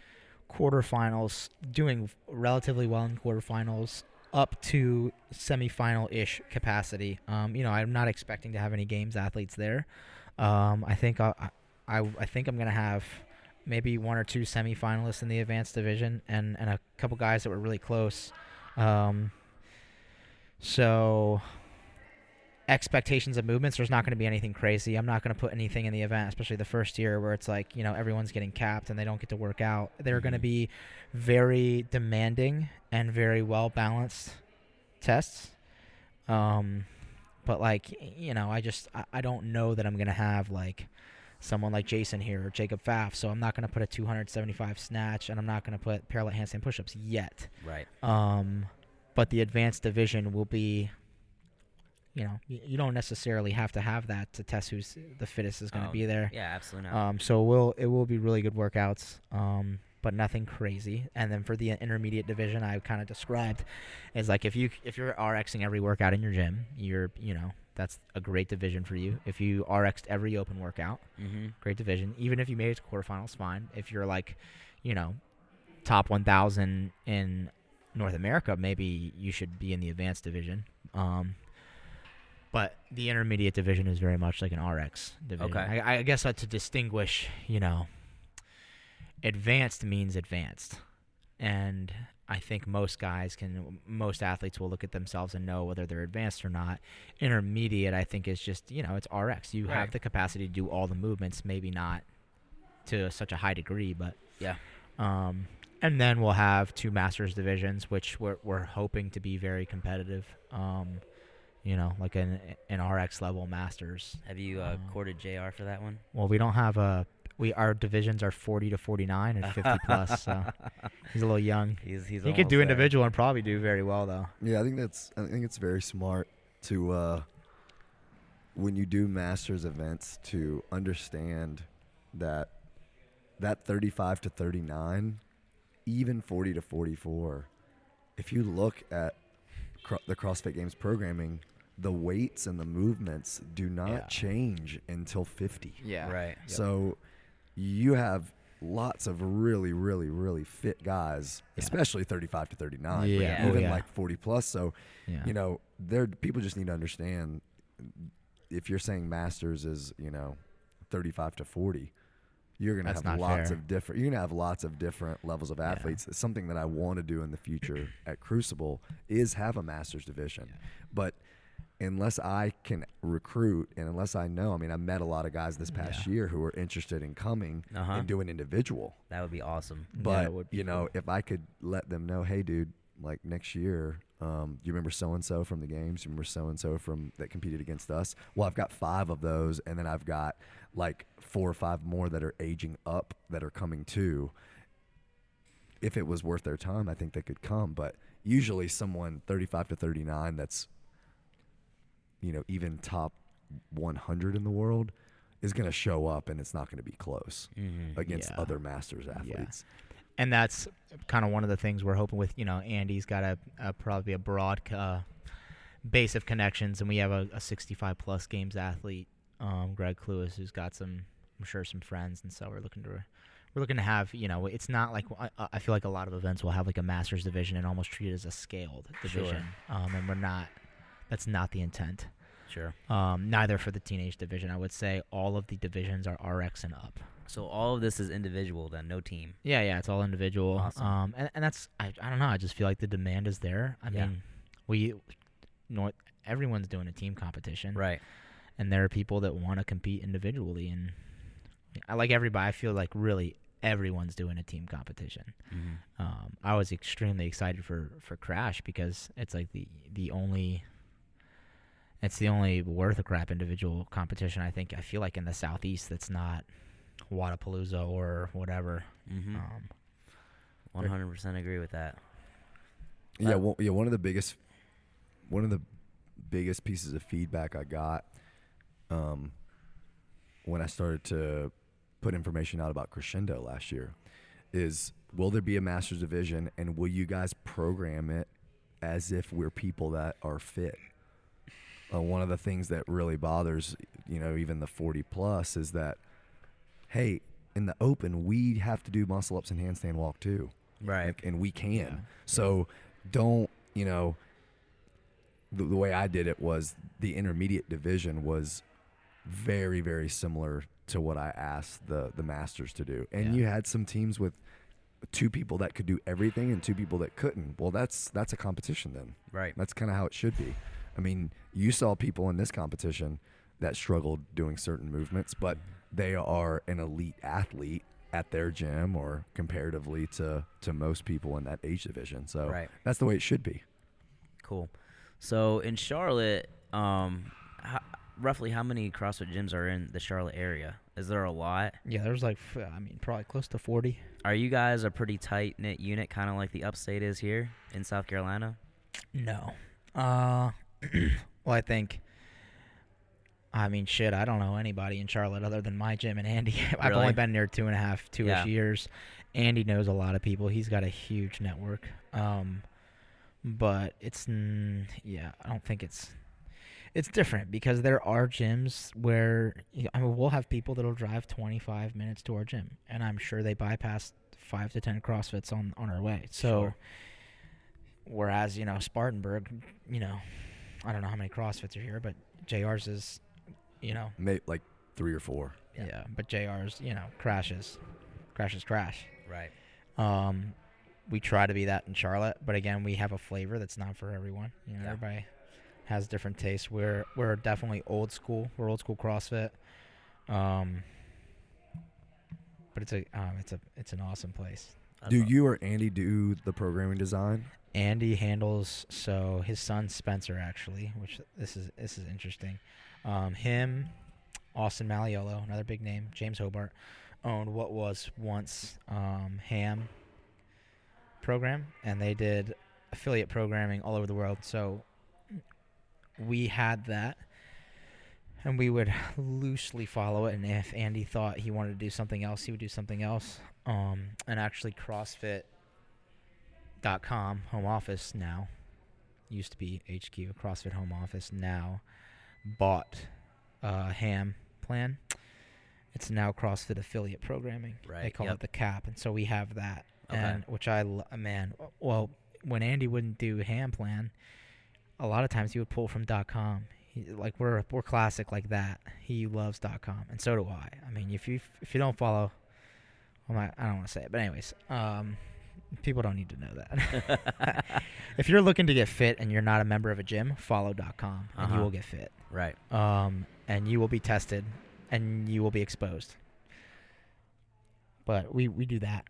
quarterfinals, doing relatively well in quarterfinals, up to semi-final-ish capacity. I'm not expecting to have any games athletes there. I think I'm going to have maybe 1 or 2 semi-finalists in the advanced division and a couple guys that were really close. So expectations of movements, there's not going to be anything crazy. I'm not going to put anything in the event, especially the first year where it's like, everyone's getting capped and they don't get to work out. They're going to be very demanding and very well-balanced tests. But like, I don't know that I'm going to have like someone like Jason here or Jacob Pfaff, so I'm not going to put a 275 snatch, and I'm not going to put parallel handstand push-ups yet. Right. But the advanced division will be, you don't necessarily have to have that to test who's the fittest is going to be there. Yeah, absolutely not. So it will be really good workouts, but nothing crazy. And then for the intermediate division, I kind of described is like if you're RXing every workout in your gym, you're that's a great division for you. If you RX'd every open workout, great division. Even if you made it to quarterfinals, fine. If you're like, top 1,000 in North America, maybe you should be in the advanced division. But the intermediate division is very much like an RX division. Okay. I guess to distinguish, advanced means advanced. And I think most athletes will look at themselves and know whether they're advanced or not. Intermediate, I think, is just, it's RX. You have the capacity to do all the movements, maybe not to such a high degree, but yeah. And then we'll have 2 masters divisions, which we're hoping to be very competitive. Like an RX level masters. Have you courted JR for that one? Well, we don't have our divisions are 40 to 49 and 50 plus, so he's a little young. He could do individual and probably do very well though. Yeah, I think it's very smart to when you do masters events to understand that 35 to 39, even 40 to 44. If you look at the CrossFit Games programming, the weights and the movements do not change until 50. Yeah. Right. Yep. So you have lots of really, really, really fit guys, especially 35 to 39, Yeah. even Oh, yeah. like 40 plus. So, people just need to understand if you're saying masters is, 35 to 40, you're going to That's have not lots fair. of different, you're going to have lots of different levels of athletes. It's something that I want to do in the future at Crucible is have a masters division. Yeah. But unless I can recruit and unless I know, I met a lot of guys this past year who were interested in coming and doing individual. That would be awesome. But, it would be cool. if I could let them know, hey, dude, like next year, you remember so-and-so from the games? You remember so-and-so that competed against us? Well, I've got 5 of those, and then I've got like 4 or 5 more that are aging up that are coming too. If it was worth their time, I think they could come. But usually someone 35 to 39 that's, even top 100 in the world is going to show up, and it's not going to be close against other masters athletes. And that's kind of one of the things we're hoping with, Andy's got probably a broad base of connections, and we have a 65-plus games athlete, Greg Cluis, who's got some friends, and so we're looking to have, it's not like I feel like a lot of events will have like a masters division and almost treat it as a scaled division, and that's not the intent. Sure. Neither for the teenage division. I would say all of the divisions are RX and up. So all of this is individual then, no team. Yeah, it's all individual. Awesome. And that's I don't know. I just feel like the demand is there. I mean, everyone's doing a team competition, Right. and there are people that want to compete individually. And I like everybody. I feel like really everyone's doing a team competition. I was extremely excited for Crash because it's like the only worth a crap individual competition I feel like in the Southeast that's not Wadapalooza or whatever. 100% agree with that. Yeah, one of the biggest pieces of feedback I got when I started to put information out about Crescendo last year is, will there be a masters division, and will you guys program it as if we're people that are fit? One of the things that really bothers, even the 40 plus is that, hey, in the open, we have to do muscle ups and handstand walk too. Right. And we can. Yeah. So don't, the way I did it was the intermediate division was very, very similar to what I asked the masters to do. And you had some teams with 2 people that could do everything and 2 people that couldn't. Well, that's a competition then. Right. That's kind of how it should be. I mean, you saw people in this competition that struggled doing certain movements, but they are an elite athlete at their gym or comparatively to most people in that age division. So that's the way it should be. Cool. So in Charlotte, roughly how many CrossFit gyms are in the Charlotte area? Is there a lot? Yeah, there's probably close to 40. Are you guys a pretty tight-knit unit, kind of like the Upstate is here in South Carolina? No. Well, I think, I don't know anybody in Charlotte other than my gym and Andy. I've only been there 2.5 years. Andy knows a lot of people. He's got a huge network. But it's, I don't think it's, It's different because there are gyms where we'll have people that'll drive 25 minutes to our gym, and I'm sure they bypass 5 to 10 CrossFits on our way. So, Sure. whereas Spartanburg, I don't know how many CrossFits are here, but JR's is, Maybe like 3 or 4. yeah, but JR's, crashes. Right. We try to be that in Charlotte, but again, we have a flavor that's not for everyone. Yeah. Everybody has different tastes. We're definitely old school. We're old school CrossFit. But it's an awesome place. Do you or Andy do the programming design? Andy handles, so his son Spencer actually, which this is interesting. Him, Austin Maliolo, another big name, James Hobart, owned what was once Ham program, and they did affiliate programming all over the world. So we had that, and we would loosely follow it, and if Andy thought he wanted to do something else, he would do something else. And actually CrossFit.com home office now, used to be HQ, CrossFit home office now, bought Ham plan. It's now CrossFit affiliate programming. Right, They call yep. it the CAP, and so we have that. Okay. And which well, when Andy wouldn't do Ham plan, a lot of times he would pull from .com. We're classic like that. He loves .com, and so do I. I mean, if you don't follow, I don't want to say it, but anyways, people don't need to know that. If you're looking to get fit and you're not a member of a gym, follow .com, and you will get fit. Right. And you will be tested, and you will be exposed. But we do that.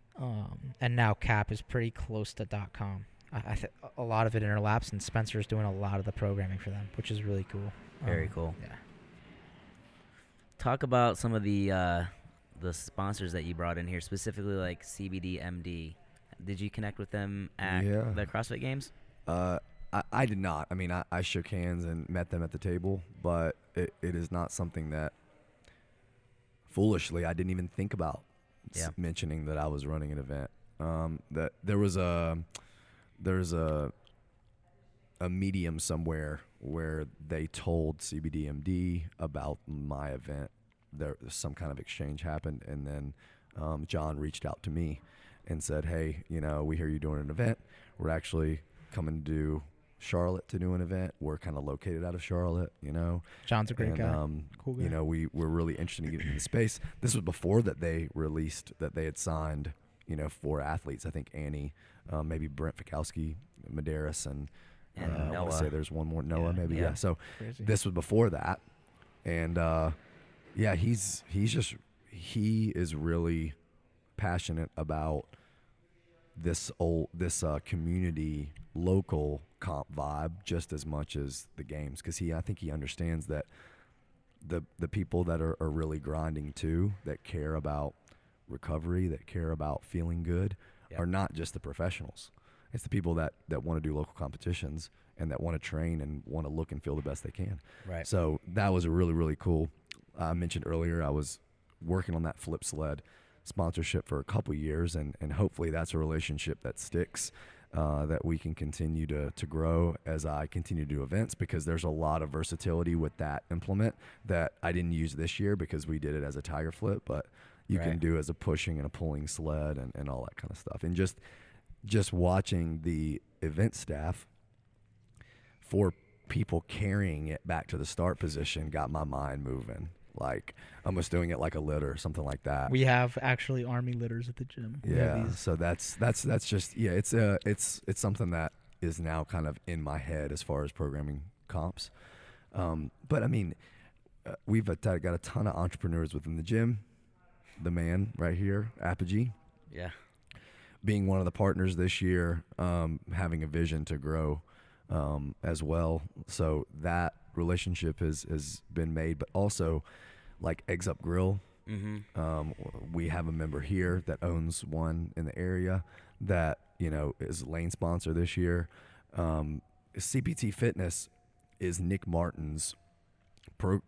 And now CAP is pretty close to .com. I think a lot of it interlaps, and Spencer's doing a lot of the programming for them, which is really cool. Very cool. Yeah. Talk about some of the sponsors that you brought in here, specifically like CBD MD. Did you connect with them at the CrossFit Games? I did not. I mean, I shook hands and met them at the table, but it is not something that, foolishly, I didn't even think about mentioning that I was running an event. That there's a medium somewhere where they told CBDMD about my event. There's some kind of exchange happened, and then John reached out to me and said, "Hey, we hear you doing an event. We're actually coming to Charlotte to do an event. We're kind of located out of Charlotte, John's a great guy. Cool guy. We were really interested in getting into the space. This was before that they released that they had signed, 4 athletes. I think Annie, maybe Brent Fikowski, Medeiros, and I want Noah. to say there's one more, Noah, maybe. Yeah. Yeah. So Crazy. this was before that, and he is really passionate about this community local comp vibe just as much as the games, because I think he understands that the people that are really grinding too, that care about recovery, that care about feeling good, are not just the professionals. It's the people that want to do local competitions and that want to train and want to look and feel the best they can. Right. So that was really, really cool. I mentioned earlier I was working on that Flip Sled sponsorship for a couple years, and hopefully that's a relationship that sticks, that we can continue to grow as I continue to do events, because there's a lot of versatility with that implement that I didn't use this year because we did it as a Tiger Flip, but you can do as a pushing and a pulling sled and all that kind of stuff. And just watching the event staff for people carrying it back to the start position got my mind moving. Like almost doing it like a litter or something like that. We have actually army litters at the gym. We have Yeah, these- so that's just it's something that is now kind of in my head as far as programming comps. But I mean, we've got a ton of entrepreneurs within the gym. The man right here, Apogee, Yeah. being one of the partners this year, having a vision to grow as well. So that relationship has been made, but also like Eggs Up Grill. Mm-hmm. We have a member here that owns one in the area that is lane sponsor this year. CPT Fitness is Nick Martin's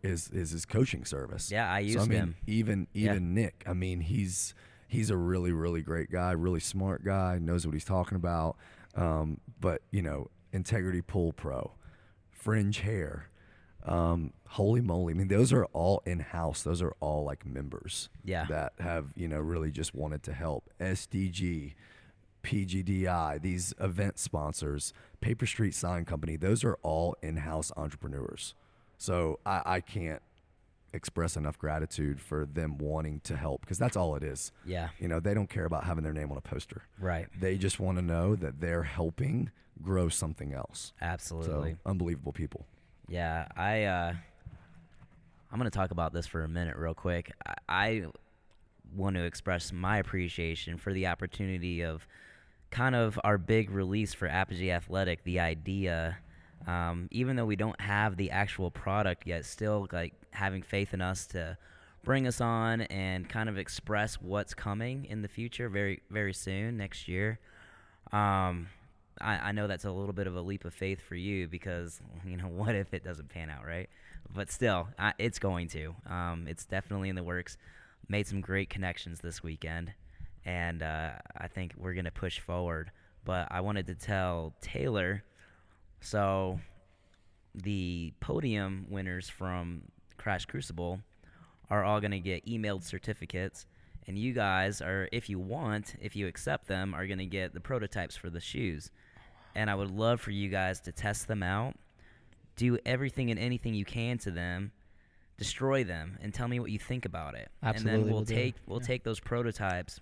is his coaching service. Yeah, I used so, I mean, him. Even Yeah. Nick, I mean, he's a really, really great guy, really smart guy, knows what he's talking about. But Integrity Pull Pro, Fringe Hair, Holy moly. I mean, those are all in-house. Those are all like members Yeah. that have, really just wanted to help. SDG, PGDI, these event sponsors, Paper Street Sign Company, those are all in-house entrepreneurs. So I can't express enough gratitude for them wanting to help, because that's all it is. Yeah. They don't care about having their name on a poster. Right. They just want to know that they're helping grow something else. Absolutely. So, unbelievable people. Yeah, I'm going to talk about this for a minute real quick. I want to express my appreciation for the opportunity of kind of our big release for Apogee Athletic, the idea, even though we don't have the actual product yet, still like having faith in us to bring us on and kind of express what's coming in the future very, very soon, next year. I know that's a little bit of a leap of faith for you because, what if it doesn't pan out, right? But still, it's going to. It's definitely in the works. Made some great connections this weekend, and I think we're going to push forward. But I wanted to tell Taylor, so the podium winners from Crash Crucible are all going to get emailed certificates, and you guys are, if you accept them, are going to get the prototypes for the shoes. And I would love for you guys to test them out, do everything and anything you can to them, destroy them, and tell me what you think about it. Absolutely, And then we'll take those prototypes,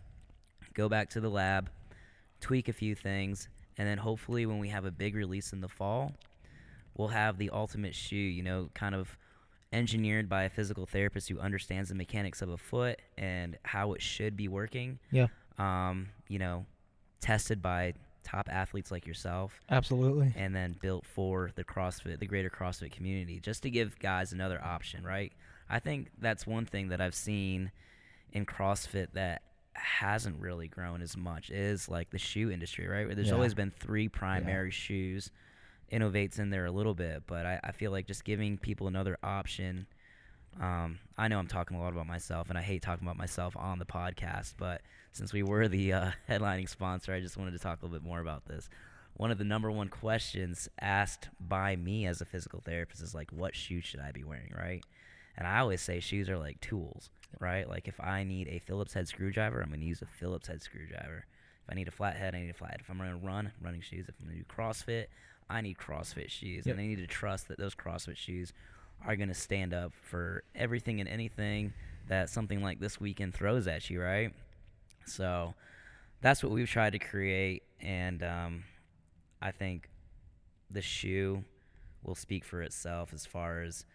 go back to the lab, tweak a few things, and then hopefully when we have a big release in the fall, we'll have the ultimate shoe, kind of engineered by a physical therapist who understands the mechanics of a foot and how it should be working. Yeah. Tested by top athletes like yourself. Absolutely. And then built for the greater CrossFit community, just to give guys another option, right? I think that's one thing that I've seen in CrossFit that hasn't really grown as much is like the shoe industry, right? Where there's always been 3 primary shoes. Innovates in there a little bit, but I feel like just giving people another option. I know I'm talking a lot about myself, and I hate talking about myself on the podcast, but since we were the headlining sponsor, I just wanted to talk a little bit more about this. One of the number one questions asked by me as a physical therapist is like, what shoes should I be wearing, right? And I always say shoes are like tools, right? Like if I need a Phillips head screwdriver, I'm going to use a Phillips head screwdriver. If I need a flat head, I need a flat head. If I'm going to run, running shoes. If I'm going to do CrossFit, I need CrossFit shoes. And I need to trust that those CrossFit shoes are going to stand up for everything and anything that something like this weekend throws at you, right? So that's what we've tried to create, and I think the shoe will speak for itself as far as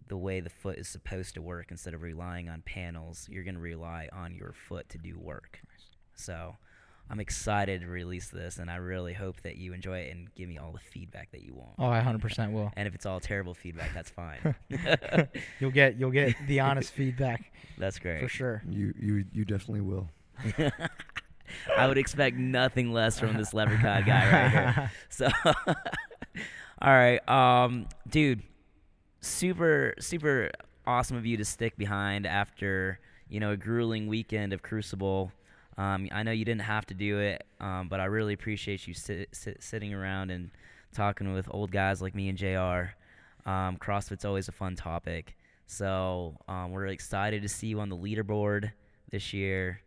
the way the foot is supposed to work. Instead of relying on panels, you're going to rely on your foot to do work. So I'm excited to release this, and I really hope that you enjoy it and give me all the feedback that you want. Oh, I 100% will. And if it's all terrible feedback, that's fine. You'll get the honest feedback. That's great. For sure. You definitely will. I would expect nothing less from this leprechaun guy right here. So, all right, dude, super awesome of you to stick behind after a grueling weekend of Crucible. I know you didn't have to do it, but I really appreciate you sitting around and talking with old guys like me and JR. CrossFit's always a fun topic. So we're excited to see you on the leaderboard this year.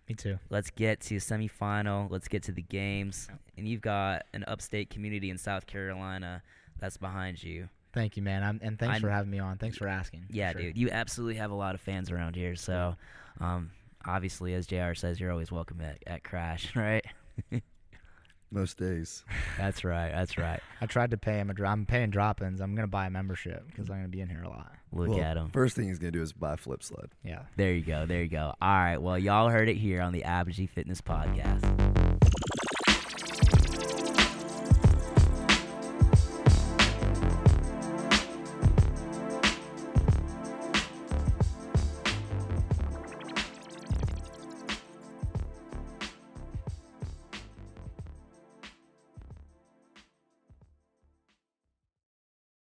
Me too. Let's get to semi-final. Let's get to the games. And you've got an upstate community in South Carolina that's behind you. Thank you, man. And thanks for having me on. Thanks for asking. Yeah, dude. You absolutely have a lot of fans around here. So obviously, as JR says, you're always welcome at Crash, right? Most days. That's right. I tried to pay him. I'm paying drop-ins. I'm going to buy a membership because I'm going to be in here a lot. Look at him. First thing he's going to do is buy a flip sled. Yeah. There you go. All right. Well, y'all heard it here on the Apogee Fitness Podcast.